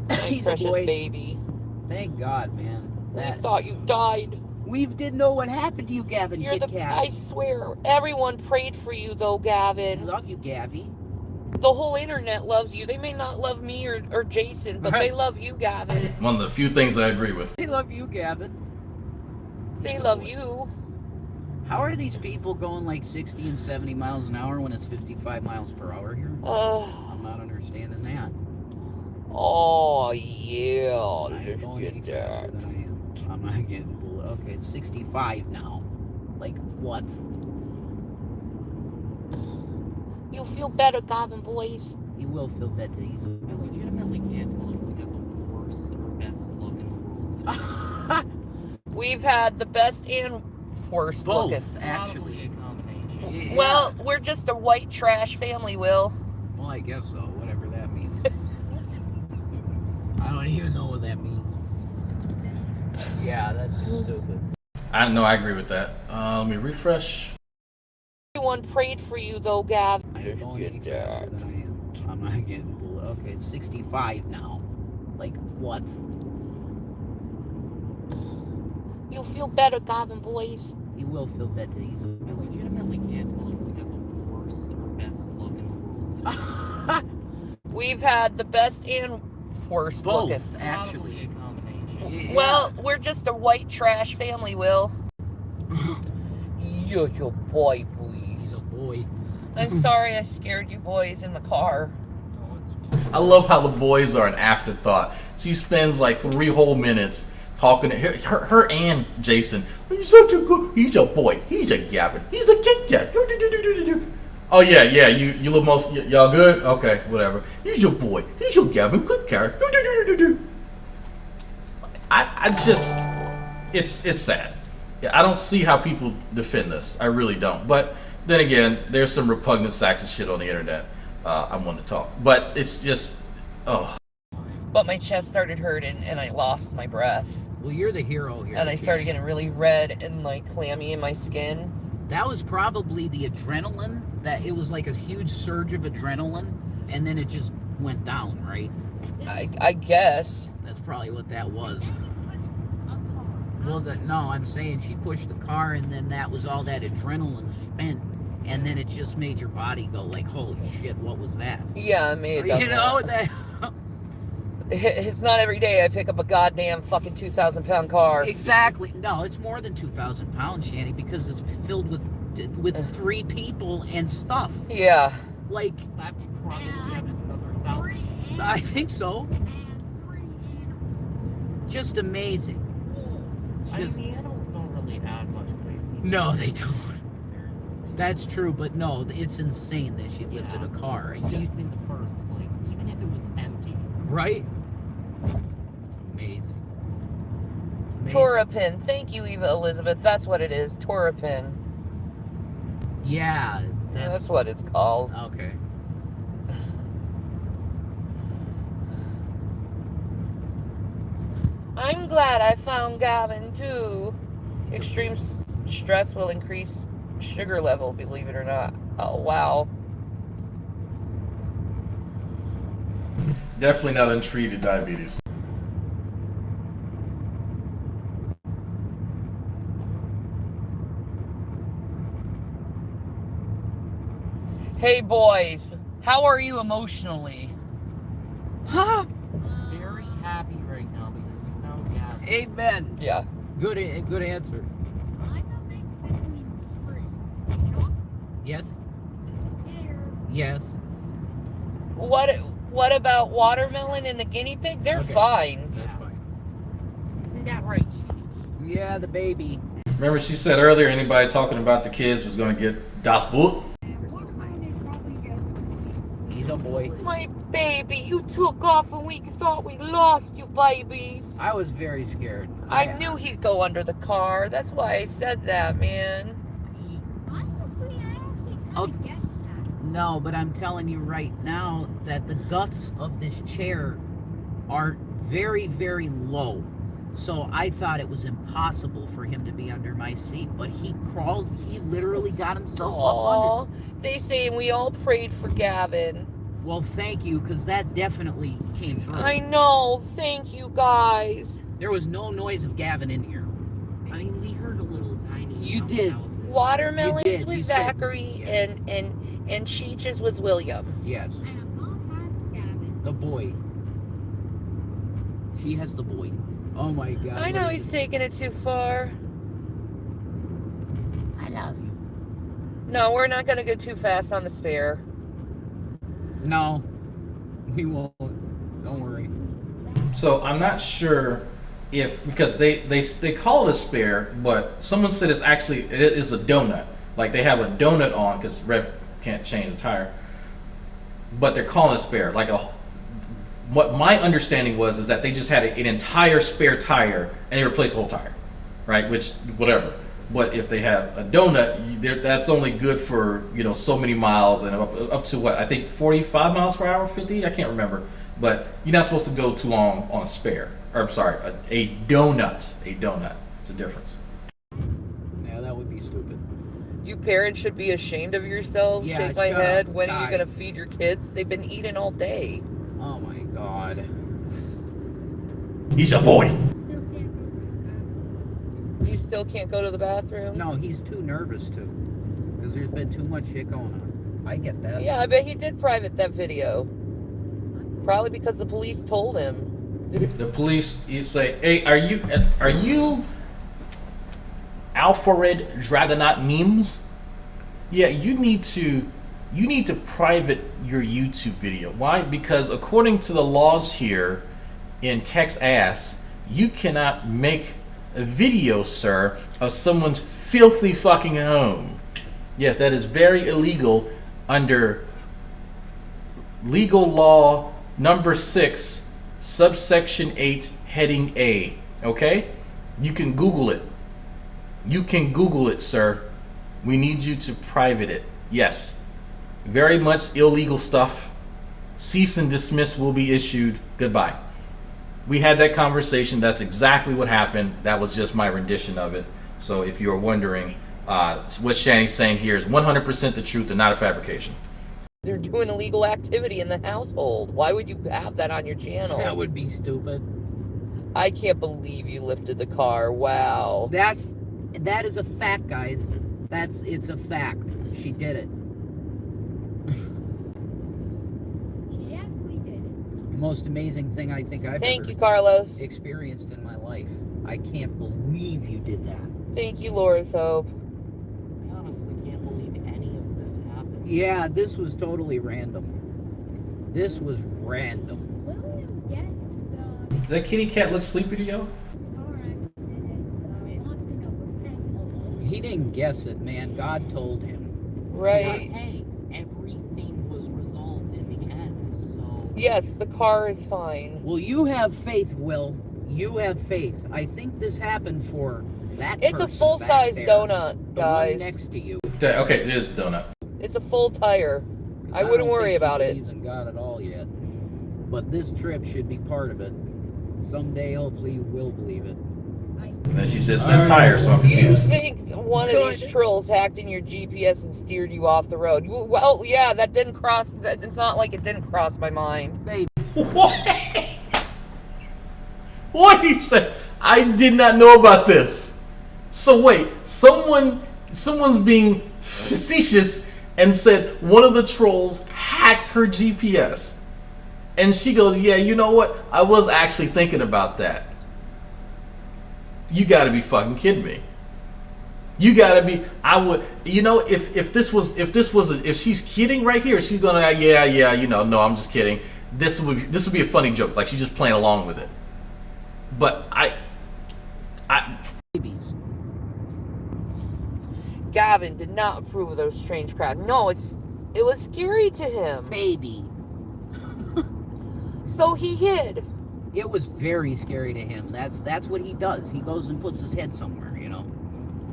Speaker 1: My precious baby.
Speaker 6: Thank God, man.
Speaker 1: We thought you died.
Speaker 6: We didn't know what happened to you, Gavin.
Speaker 1: You're I swear, everyone prayed for you, though, Gavin.
Speaker 6: I love you, Gavi.
Speaker 1: The whole internet loves you. They may not love me or Jason, but they love you, Gavin.
Speaker 7: One of the few things I agree with.
Speaker 6: They love you, Gavin.
Speaker 1: They love you.
Speaker 6: How are these people going like 60 and 70 miles an hour when it's 55 miles per hour here? I'm not understanding that.
Speaker 1: Oh, yeah.
Speaker 6: I'm not getting bullied. Okay, it's 65 now. Like, what?
Speaker 1: You'll feel better, Gavin, boys.
Speaker 6: You will feel better.
Speaker 17: I legitimately can't tell if we have the worst or best look in the world.
Speaker 1: We've had the best and worst
Speaker 6: both,
Speaker 1: looking.
Speaker 6: Actually.
Speaker 17: A combination.
Speaker 6: Yeah.
Speaker 1: Well, we're just a white trash family, Will.
Speaker 6: Well, I guess so. Whatever that means. I don't even know what that means. Yeah, that's just stupid.
Speaker 7: I know, I agree with that. Let me refresh.
Speaker 1: Everyone prayed for you, though, Gavin.
Speaker 6: I'm not getting bullied. Okay, it's 65 now. Like, what?
Speaker 1: You'll feel better, Gavin, boys.
Speaker 6: You will feel better.
Speaker 17: I legitimately can't tell if we have the worst or best look in the world.
Speaker 1: We've had the best and worst
Speaker 6: both,
Speaker 1: looking.
Speaker 6: Actually.
Speaker 17: A combination.
Speaker 6: Yeah.
Speaker 1: Well, we're just a white trash family, Will. You're your boy, boys.
Speaker 6: He's a boy.
Speaker 1: I'm sorry I scared you boys in the car.
Speaker 7: I love how the boys are an afterthought. She spends like 3 whole minutes talking to her and Jason. He's such a good. He's a boy. He's a Gavin. He's a Kit Kat. Oh yeah, you little most y'all good? Okay, whatever. He's your boy. He's your Gavin. Good character. I just, it's sad. I don't see how people defend this. I really don't. But then again, there's some repugnant sacks of shit on the internet. I want to talk, but it's just, oh.
Speaker 1: But my chest started hurting and I lost my breath.
Speaker 6: Well, you're the hero here.
Speaker 1: And I started getting really red and like clammy in my skin.
Speaker 6: That was probably the adrenaline. That it was like a huge surge of adrenaline, and then it just went down, right?
Speaker 1: I guess.
Speaker 6: That's probably what that was. Well, no, I'm saying she pushed the car, and then that was all that adrenaline spent, and then it just made your body go like, holy shit, what was that?
Speaker 1: Yeah, it made it.
Speaker 6: You know that.
Speaker 1: It's not every day I pick up a goddamn fucking 2,000-pound car.
Speaker 6: Exactly. No, it's more than 2,000 pounds, Shanny, because it's filled with 3 people and stuff.
Speaker 1: Yeah.
Speaker 6: Like,
Speaker 17: That probably added another 1,000.
Speaker 6: I think so. Just amazing.
Speaker 17: I mean, the animals don't really add much weight.
Speaker 6: No, they don't. That's true, but no, it's insane that she lifted a car.
Speaker 17: Just in the first place, even if it was empty.
Speaker 6: Right? It's amazing. amazing.
Speaker 5: Torapin. Thank you, Eva Elizabeth. That's what it is. Torapin.
Speaker 6: Yeah,
Speaker 5: that's what it's called.
Speaker 6: Okay.
Speaker 5: I'm glad I found Gavin too. Extreme stress will increase sugar level, believe it or not. Oh, wow.
Speaker 7: Definitely not untreated diabetes.
Speaker 5: Hey boys, how are you emotionally?
Speaker 17: Very happy right now because we found Gavin.
Speaker 6: Amen.
Speaker 5: Yeah.
Speaker 6: Good answer. Yes. Yes.
Speaker 5: What about watermelon and the guinea pig? They're fine.
Speaker 6: That's fine.
Speaker 17: Isn't that right?
Speaker 6: Yeah, the baby.
Speaker 7: Remember she said earlier anybody talking about the kids was going to get das Boot?
Speaker 6: He's a boy.
Speaker 5: My baby, you took off and we thought we lost you, babies.
Speaker 6: I was very scared.
Speaker 5: I knew he'd go under the car. That's why I said that, man.
Speaker 6: No, but I'm telling you right now that the guts of this chair are very, very low. So I thought it was impossible for him to be under my seat, but he crawled, he literally got himself up under.
Speaker 5: They say we all prayed for Gavin.
Speaker 6: Well, thank you, because that definitely came through.
Speaker 5: I know, thank you guys.
Speaker 6: There was no noise of Gavin in here.
Speaker 17: I mean, we heard a little tiny.
Speaker 6: You did.
Speaker 5: Watermelons with Zachary and Cheeches with William.
Speaker 6: Yes. The boy. She has the boy. Oh my God.
Speaker 5: I know he's taking it too far.
Speaker 6: I love you.
Speaker 5: No, we're not going to go too fast on the spare.
Speaker 6: No, we won't. Don't worry.
Speaker 7: So I'm not sure if, because they call it a spare, but someone said it is a donut. Like they have a donut on because Rev can't change the tire, but they're calling it a spare. Like what my understanding was is that they just had an entire spare tire and they replaced the whole tire, right? Which whatever. But if they have a donut, that's only good for so many miles and up to what I think 45 miles per hour, 50. I can't remember. But you're not supposed to go too long on a spare. Or I'm sorry, a donut. A donut. It's a difference.
Speaker 6: Yeah, that would be stupid.
Speaker 5: You parents should be ashamed of yourselves.
Speaker 6: Yeah,
Speaker 5: shake my
Speaker 6: shut
Speaker 5: head.
Speaker 6: up.
Speaker 5: When are you gonna feed your kids? They've been eating all day.
Speaker 6: Oh my God.
Speaker 7: He's a boy.
Speaker 5: You still can't go to the bathroom?
Speaker 6: No, he's too nervous to. Because there's been too much shit going on. I get that.
Speaker 5: Yeah, I bet he did private that video. Probably because the police told him.
Speaker 7: The police, you say, hey, are you Alfred Dragnauct memes? Yeah, you need to private your YouTube video. Why? Because according to the laws here in Texas, you cannot make a video, sir, of someone's filthy fucking home. Yes, that is very illegal under legal law number 6, subsection 8, heading A. Okay? You can Google it. You can Google it, sir. We need you to private it. Yes. Very much illegal stuff. Cease and dismiss will be issued. Goodbye. We had that conversation. That's exactly what happened. That was just my rendition of it. So if you're wondering, what Shanny's saying here is 100% the truth and not a fabrication.
Speaker 5: They're doing illegal activity in the household. Why would you have that on your channel?
Speaker 6: That would be stupid.
Speaker 5: I can't believe you lifted the car. Wow.
Speaker 6: That is a fact, guys. It's a fact. She did it.
Speaker 15: Yes, we did it.
Speaker 6: The most amazing thing I think I've
Speaker 5: Thank
Speaker 6: ever
Speaker 5: you, Carlos.
Speaker 6: experienced in my life. I can't believe you did that.
Speaker 5: Thank you, Laura's Hope.
Speaker 17: I honestly can't believe any of this happened.
Speaker 6: Yeah, this was totally random. This was random.
Speaker 15: William guessed
Speaker 7: Does that kitty cat look sleepy to you?
Speaker 6: He didn't guess it, man. God told him.
Speaker 5: Right.
Speaker 17: Hey, everything was resolved in the end, so...
Speaker 5: Yes, the car is fine.
Speaker 6: Well, you have faith, Will. You have faith. I think this happened for that
Speaker 5: It's a
Speaker 6: person
Speaker 5: full-size
Speaker 6: back there,
Speaker 5: donut,
Speaker 6: the
Speaker 5: guys.
Speaker 6: one next to you.
Speaker 7: Okay, it is a donut.
Speaker 5: It's a full tire. I
Speaker 6: don't
Speaker 5: wouldn't worry
Speaker 6: think he
Speaker 5: about it.
Speaker 6: believes in God at all yet. But this trip should be part of it. Someday, hopefully, you will believe it.
Speaker 7: And then she says, send tires, so I'm
Speaker 5: You
Speaker 7: confused.
Speaker 5: think one of these trolls hacked in your GPS and steered you off the road? Well, yeah, that didn't cross. It's not like it didn't cross my mind.
Speaker 6: Baby.
Speaker 7: What he said? I did not know about this. So wait, someone's being facetious and said one of the trolls hacked her GPS, and she goes, "Yeah, you know what? I was actually thinking about that." You got to be fucking kidding me. You got to be. I would. You know, if she's kidding right here, she's gonna yeah. You know, no, I'm just kidding. This would be a funny joke. Like she's just playing along with it. But
Speaker 5: Gavin did not approve of those strange crowds. No, it was scary to him.
Speaker 6: Baby.
Speaker 5: So he hid.
Speaker 6: It was very scary to him. That's what he does. He goes and puts his head somewhere, you know,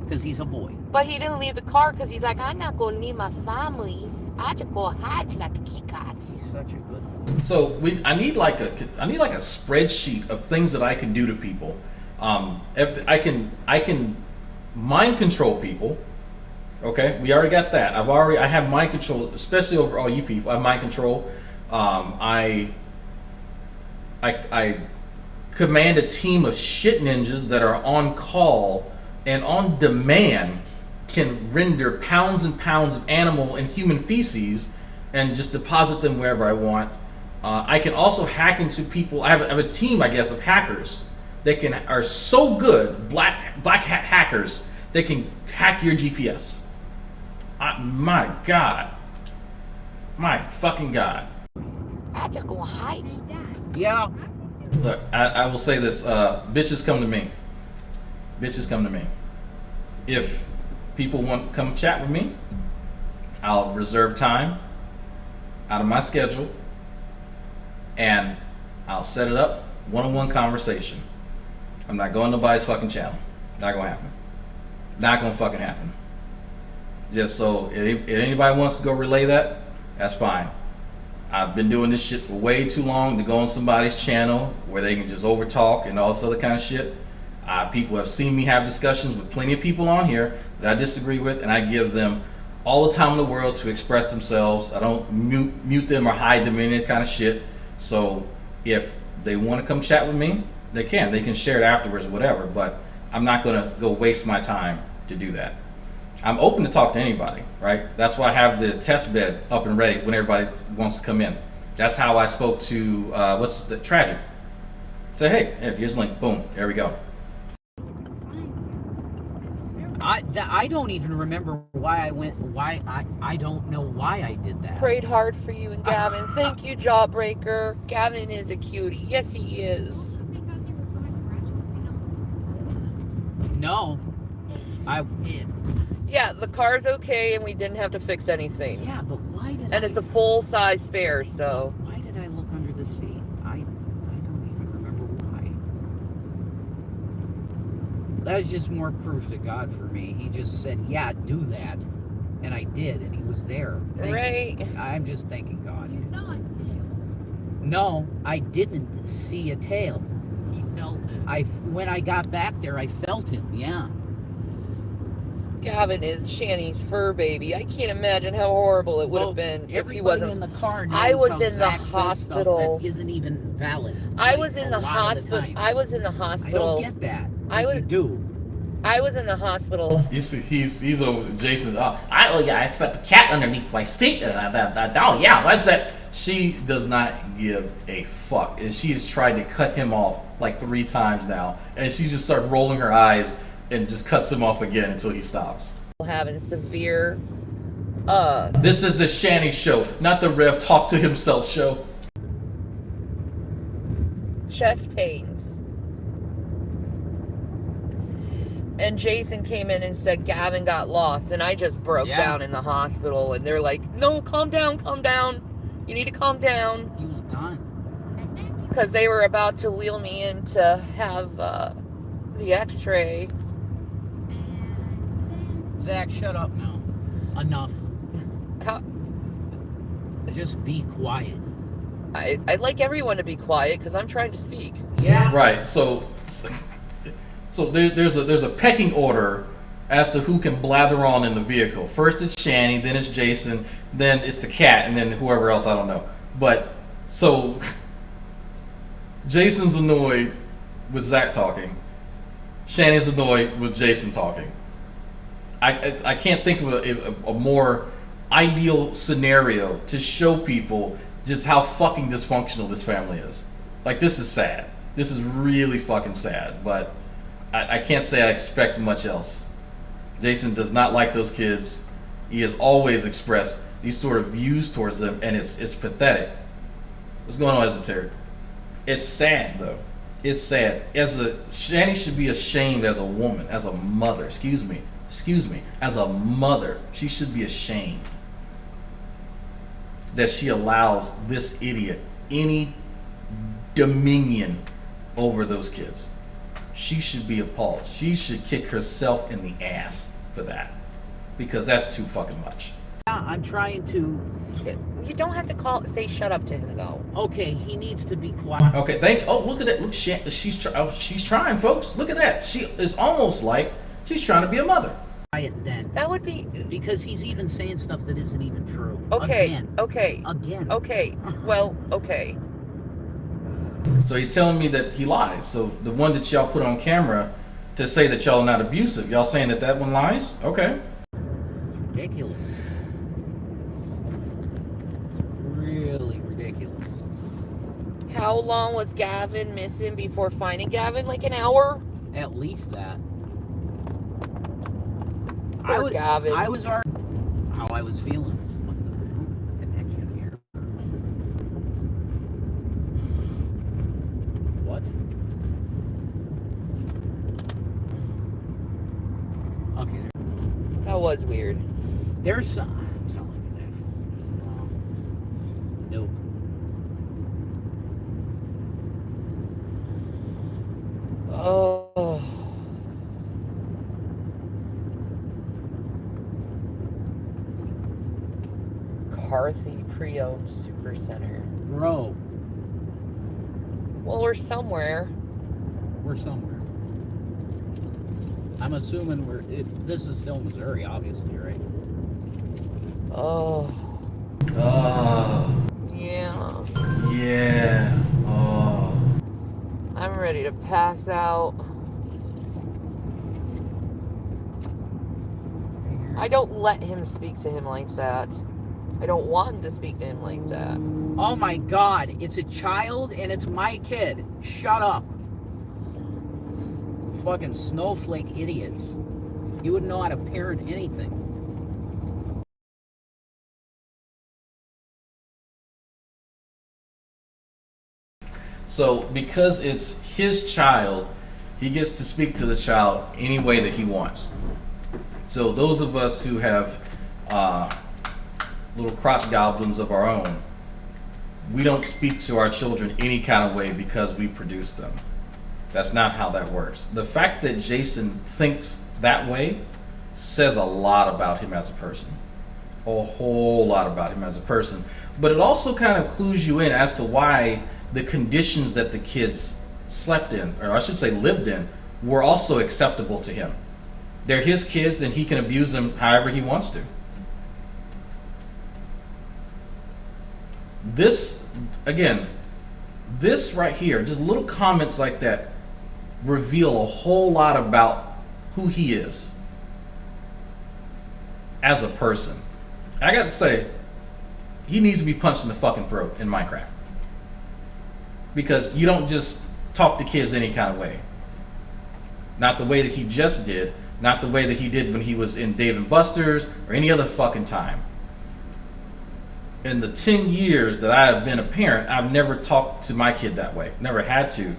Speaker 6: because he's a boy.
Speaker 5: But he didn't leave the car because he's like, I'm not going to leave my family. I just go hide like a cat.
Speaker 6: Such a good.
Speaker 7: So I need like a spreadsheet of things that I can do to people. If I can mind control people. Okay, we already got that. I have mind control, especially over all you people. I have mind control. I command a team of shit ninjas that are on call and on demand, can render pounds and pounds of animal and human feces and just deposit them wherever I want. I can also hack into people. I have a team, I guess, of hackers that are so good, black hat hackers, that can hack your GPS. My God. My fucking God.
Speaker 5: I just go hide.
Speaker 6: Yeah.
Speaker 7: Look, I will say this. Bitches come to me. Bitches come to me. If people want to come chat with me, I'll reserve time out of my schedule and I'll set it up, one-on-one conversation. I'm not going to nobody's fucking channel. Not gonna happen. Not gonna fucking happen. Just so if anybody wants to go relay that, that's fine. I've been doing this shit for way too long to go on somebody's channel where they can just overtalk and all this other kind of shit. People have seen me have discussions with plenty of people on here that I disagree with, and I give them all the time in the world to express themselves. I don't mute them or hide them in any kind of shit. So if they want to come chat with me, they can share it afterwards or whatever, but I'm not going to go waste my time to do that. I'm open to talk to anybody, right? That's why I have the test bed up and ready when everybody wants to come in. That's how I spoke to Tragic. Say, hey, here's the link. Boom, there we go.
Speaker 6: I don't even remember why I went. I don't know why I did that.
Speaker 5: Prayed hard for you and Gavin. Thank you, Jawbreaker. Gavin is a cutie. Yes, he is.
Speaker 6: No,
Speaker 5: Yeah, the car's okay, and we didn't have to fix anything.
Speaker 6: Yeah, but why did?
Speaker 5: And it's a full-size spare, so.
Speaker 6: Why did I look under the seat? I don't even remember why. That was just more proof to God for me. He just said, "Yeah, do that," and I did, and He was there.
Speaker 5: Right.
Speaker 6: I'm just thanking God.
Speaker 15: You saw it too.
Speaker 6: No, I didn't see a tail.
Speaker 17: He felt it.
Speaker 6: When I got back there, I felt him. Yeah.
Speaker 5: Gavin is Shanny's fur baby. I can't imagine how horrible it would have been if he wasn't.
Speaker 6: In the car knows
Speaker 5: I was
Speaker 6: how
Speaker 5: in the
Speaker 6: Zach says
Speaker 5: hospital.
Speaker 6: Stuff that isn't even valid.
Speaker 5: I was in the
Speaker 6: A lot of
Speaker 5: hospital.
Speaker 6: time.
Speaker 5: I was in the
Speaker 6: I
Speaker 5: hospital.
Speaker 6: don't get that.
Speaker 5: I
Speaker 6: You do.
Speaker 5: was in the hospital.
Speaker 7: You see, he's over Jason. I expect the cat underneath my seat. What's that? She does not give a fuck, and she has tried to cut him off like 3 times now, and she just starts rolling her eyes and just cuts him off again until he stops.
Speaker 5: Having severe.
Speaker 7: This is the Shanny show, not the Rev Talk to Himself show.
Speaker 5: Chest pains. And Jason came in and said Gavin got lost, and I just broke down in the hospital, and they're like, no, calm down, you need to calm down.
Speaker 6: He was gone.
Speaker 5: because they were about to wheel me in to have the x-ray.
Speaker 16: Zach, shut up now. Enough.
Speaker 5: How?
Speaker 16: Just be quiet.
Speaker 5: I'd like everyone to be quiet because I'm trying to speak.
Speaker 16: Yeah.
Speaker 7: Right. So there's a pecking order as to who can blather on in the vehicle. First it's Shanny, then it's Jason, then it's the cat, and then whoever else, I don't know. But so Jason's annoyed with Zach talking. Shanny's annoyed with Jason talking. I can't think of a more ideal scenario to show people just how fucking dysfunctional this family is. Like, this is sad. This is really fucking sad, but I can't say I expect much else. Jason does not like those kids. He has always expressed these sort of views towards them, and it's pathetic. What's going on, Esoteric? It's sad, though. It's sad. Shanny should be ashamed as a woman, as a mother. Excuse me, as a mother, she should be ashamed that she allows this idiot any dominion over those kids. She should be appalled. She should kick herself in the ass for that, because that's too fucking much.
Speaker 16: Yeah, I'm trying to.
Speaker 5: You don't have to say shut up to him though.
Speaker 16: Okay, he needs to be quiet.
Speaker 7: Okay, oh, look at that. Look, she's trying, folks. Look at that. She is almost like she's trying to be a mother.
Speaker 16: Quiet then.
Speaker 5: That would be
Speaker 16: because he's even saying stuff that isn't even true.
Speaker 5: Okay.
Speaker 16: Again.
Speaker 5: Okay.
Speaker 16: Again.
Speaker 5: Okay. Well, okay.
Speaker 7: So you're telling me that he lies. So the one that y'all put on camera to say that y'all are not abusive, y'all saying that one lies? Okay.
Speaker 16: Ridiculous. Really ridiculous.
Speaker 5: How long was Gavin missing before finding Gavin? Like an hour?
Speaker 16: At least that.
Speaker 5: Gavin.
Speaker 16: I was already how I was feeling. Connection here. What? Okay.
Speaker 5: That was weird.
Speaker 16: There's some. I'm telling you that. Nope.
Speaker 5: Oh. Carthy Pre-Owned Super Center.
Speaker 16: Bro.
Speaker 5: Well, we're somewhere.
Speaker 16: We're somewhere. I'm assuming this is still Missouri, obviously, right?
Speaker 5: Oh.
Speaker 7: Oh.
Speaker 5: Yeah.
Speaker 7: Yeah. Oh.
Speaker 5: I'm ready to pass out. I don't let him speak to him like that. I don't want him to speak to him like that.
Speaker 16: Oh my God, it's a child and it's my kid. Shut up. Fucking snowflake idiots. You wouldn't know how to parent anything.
Speaker 7: So because it's his child, he gets to speak to the child any way that he wants. So those of us who have little crotch goblins of our own, we don't speak to our children any kind of way because we produce them. That's not how that works. The fact that Jason thinks that way says a lot about him as a person. A whole lot about him as a person. But it also kind of clues you in as to why the conditions that the kids slept in, or I should say lived in, were also acceptable to him. They're his kids, then he can abuse them however he wants to. This, again, this right here, just little comments like that reveal a whole lot about who he is as a person. I got to say, he needs to be punched in the fucking throat in Minecraft. Because you don't just talk to kids any kind of way. Not the way that he just did, not the way that he did when he was in Dave & Buster's or any other fucking time. In the 10 years that I have been a parent, I've never talked to my kid that way. Never had to.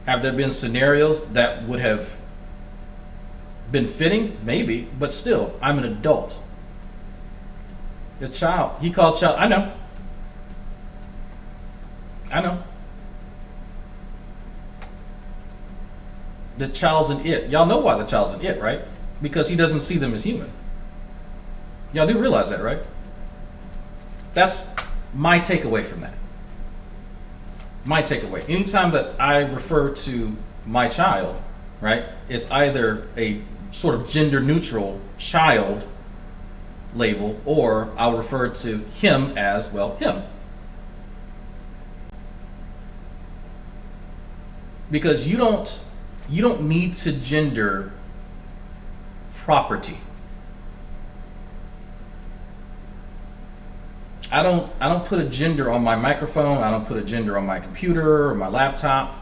Speaker 7: Have there been scenarios that would have been fitting? Maybe, but still, I'm an adult. The child, he called child, I know. I know. The child's an it. Y'all know why the child's an it, right? Because he doesn't see them as human. Y'all do realize that, right? That's my takeaway from that. My takeaway. Anytime that I refer to my child, right, it's either a sort of gender neutral child label, or I'll refer to him as, well, him. Because you don't need to gender property. I don't put a gender on my microphone. I don't put a gender on my computer or my laptop.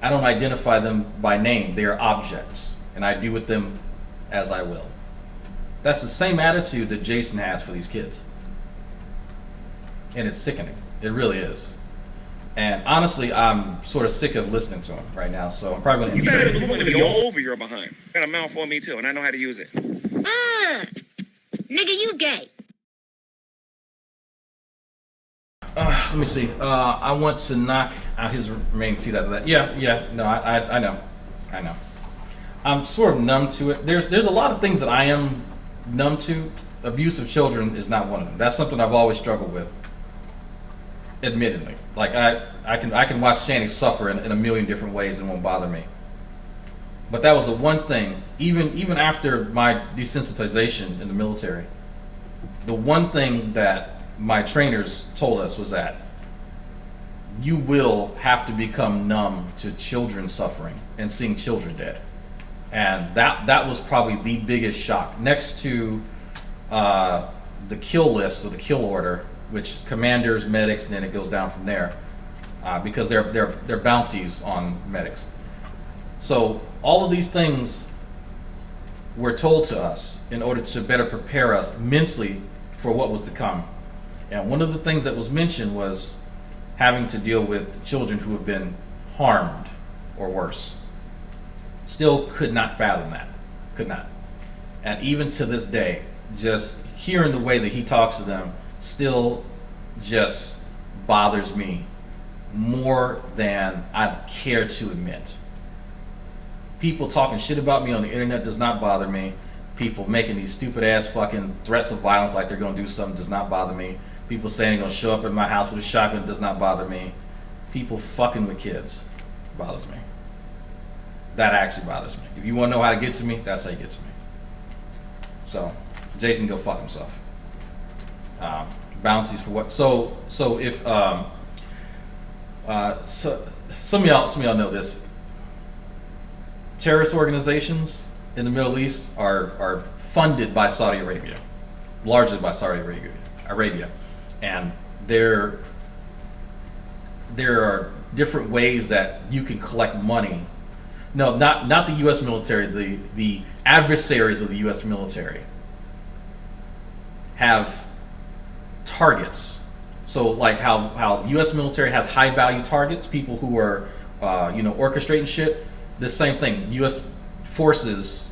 Speaker 7: I don't identify them by name. They are objects, and I do with them as I will. That's the same attitude that Jason has for these kids. And it's sickening. It really is. And honestly, I'm sort of sick of listening to him right now, so I'm probably going to...
Speaker 8: You better move a video over your behind. Got a mouth on me too, and I know how to use it.
Speaker 15: Nigga, you gay.
Speaker 7: Let me see. I want to knock out his remaining teeth after that. Yeah. No, I know. I'm sort of numb to it. There's a lot of things that I am numb to. Abuse of children is not one of them. That's something I've always struggled with. Admittedly, like I can watch Shanny suffer in a million different ways and it won't bother me. But that was the one thing. Even after my desensitization in the military, the one thing that my trainers told us was that you will have to become numb to children suffering and seeing children dead. And that was probably the biggest shock, next to the kill list or the kill order, which is commanders, medics, and then it goes down from there, because they're bounties on medics. So all of these things were told to us in order to better prepare us mentally for what was to come. And one of the things that was mentioned was having to deal with children who have been harmed or worse. Still could not fathom that. Could not. And even to this day, just hearing the way that he talks to them still just bothers me more than I'd care to admit. People talking shit about me on the internet does not bother me. People making these stupid ass fucking threats of violence like they're gonna do something does not bother me. People saying they're gonna show up at my house with a shotgun does not bother me. People fucking with kids bothers me. That actually bothers me. If you wanna know how to get to me, that's how you get to me. So, Jason, go fuck himself. Bounties for what? So if some of y'all know this. Terrorist organizations in the Middle East are funded by Saudi Arabia, largely by Saudi Arabia, and there are different ways that you can collect money. No, not the U.S. military. The adversaries of the U.S. military have targets. So like how U.S. military has high value targets, people who are orchestrating shit. The same thing. U.S. forces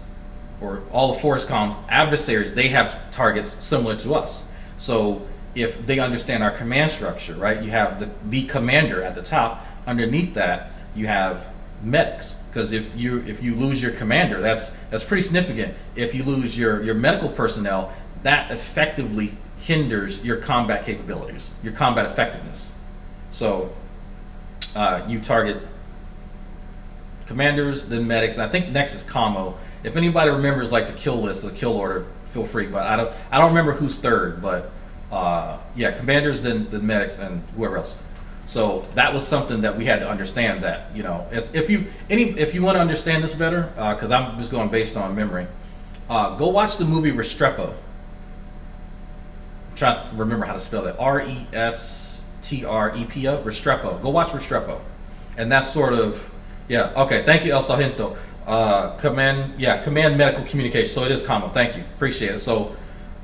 Speaker 7: or all the FORSCOM adversaries, they have targets similar to us. So if they understand our command structure, right? You have the commander at the top. Underneath that, you have medics. Because if you lose your commander, that's pretty significant. If you lose your medical personnel, that effectively hinders your combat capabilities, your combat effectiveness. So you target commanders, then medics. And I think next is commo. If anybody remembers like the kill list or the kill order, feel free. But I don't remember who's third. But yeah, commanders, then medics, and whoever else. So that was something that we had to understand. That if you want to understand this better, because I'm just going based on memory, go watch the movie Restrepo. I'm trying to remember how to spell it. Restrepo. Restrepo. Go watch Restrepo, and that's sort of Okay, thank you, El Sargento. Command medical communication. So it is commo. Thank you, appreciate it. So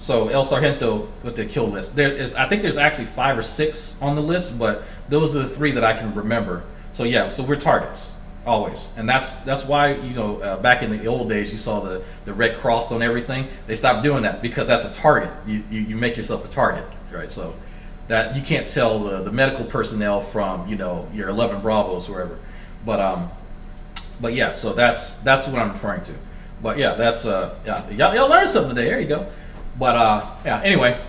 Speaker 7: El Sargento with the kill list. I think there's actually 5 or 6 on the list, but those are the 3 that I can remember. So yeah, so we're targets always, and that's why back in the old days you saw the red cross on everything. They stopped doing that because that's a target. You make yourself a target, right? So that you can't tell the medical personnel from, you know, your 11 Bravos or wherever. But yeah, so that's what I'm referring to. But yeah, that's yeah, y'all learned something today. There you go. But yeah, anyway,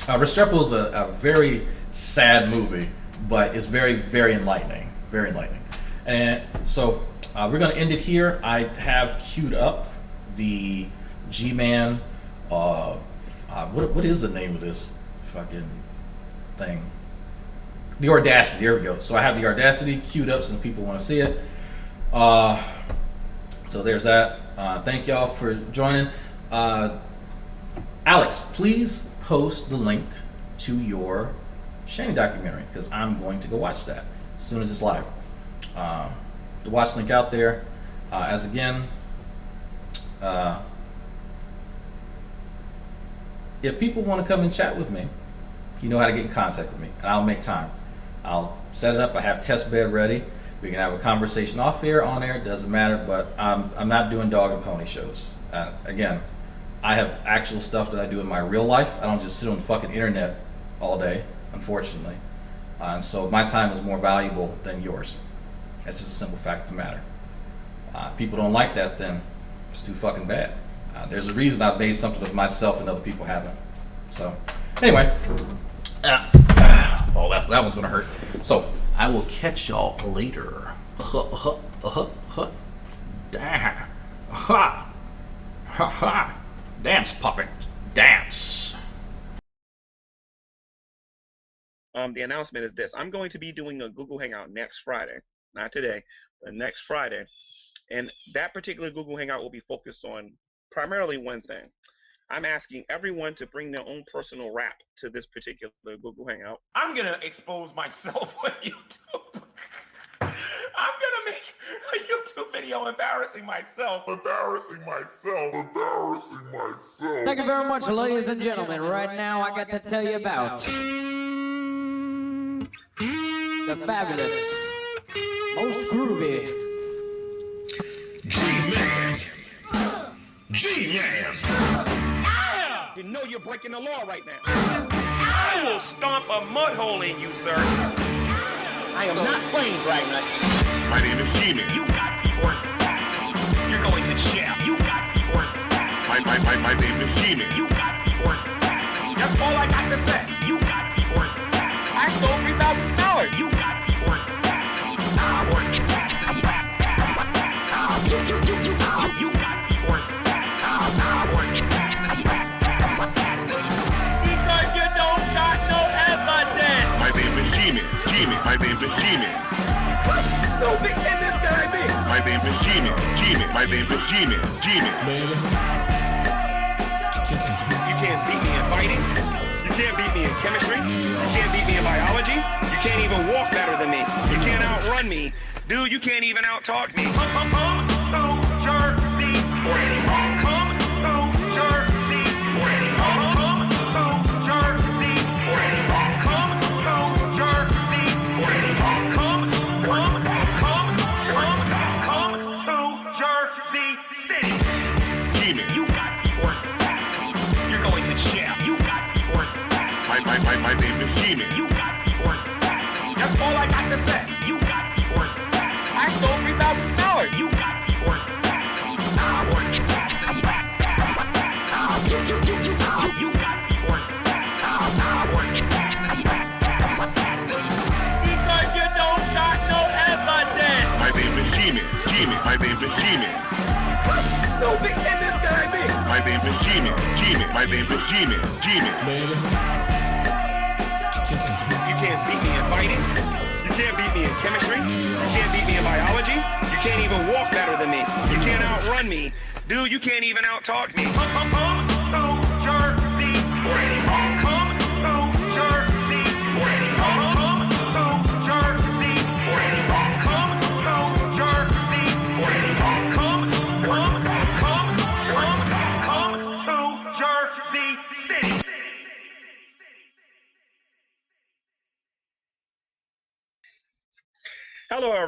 Speaker 7: Restrepo is a very sad movie, but it's very, very enlightening. Very enlightening. And so we're gonna end it here. I have queued up the G-Man. What is the name of this fucking thing? The Audacity. There we go. So I have the Audacity queued up since people want to see it. So there's that. Thank y'all for joining. Alex, please post the link to your Shanny documentary because I'm going to go watch that as soon as it's live. The watch link out there. As again, if people want to come and chat with me, you know how to get in contact with me, and I'll make time. I'll set it up. I have test bed ready. We can have a conversation off air, on air. It doesn't matter. But I'm not doing dog and pony shows. Again, I have actual stuff that I do in my real life. I don't just sit on the fucking internet all day, unfortunately. And so my time is more valuable than yours. That's just a simple fact of the matter. If people don't like that, then it's too fucking bad. There's a reason I've made something of myself and other people haven't. So, anyway. Oh, that one's gonna hurt. So, I will catch y'all later. Dance, puppet. Dance.
Speaker 18: The announcement is this. I'm going to be doing a Google Hangout next Friday. Not today, but next Friday. And that particular Google Hangout will be focused on primarily one thing. I'm asking everyone to bring their own personal rap to this particular Google Hangout.
Speaker 8: I'm gonna expose myself on YouTube. I'm gonna make a YouTube video embarrassing myself.
Speaker 19: Thank you very much, ladies and gentlemen. Right now, I got to tell you about the fabulous, most groovy
Speaker 8: G-Man. G-Man. You know you're breaking the law right now. I will stomp a mud hole in you, sir. I am not playing, Dragnauct.
Speaker 18: My name is G-Man.
Speaker 8: You got the audacity. You're going to jail. You got the audacity.
Speaker 18: My name is G-Man.
Speaker 8: You got the audacity. That's all I got to say. You got the audacity. I stole $3,000. You got the audacity. You got the audacity. Because you don't got no evidence.
Speaker 18: My name is G-Man. My name is G-Man.
Speaker 8: No big business that I mean.
Speaker 18: My name is G-Man. My name is G-Man.
Speaker 8: You can't beat me in fighting. You can't beat me in chemistry. You can't beat me in biology. You can't even walk better than me. You can't outrun me. Dude, you can't even out-talk me. Come to Jersey. Come to Jersey. Come to Jersey. Come to Jersey. Come to Jersey City.
Speaker 18: G-Man.
Speaker 8: You got the audacity. You're going to jail. You got the audacity.
Speaker 18: My name is G-Man.
Speaker 8: You got the audacity. That's all I got to say. You got the audacity. I stole $3,000. You got the audacity. You got the audacity. Because you don't got no evidence.
Speaker 18: My name is G-Man. My name is G-Man.
Speaker 8: No big business that I mean.
Speaker 18: My name is G-Man. My name is G-Man.
Speaker 8: You can't beat me in fighting. You can't beat me in chemistry. You can't beat me in biology. You can't even walk better than me. You can't outrun me. Dude, you can't even out-talk me. Come to Jersey. Come to Jersey. Come to Jersey. Come to Jersey. Come to Jersey City.
Speaker 18: Hello, everyone.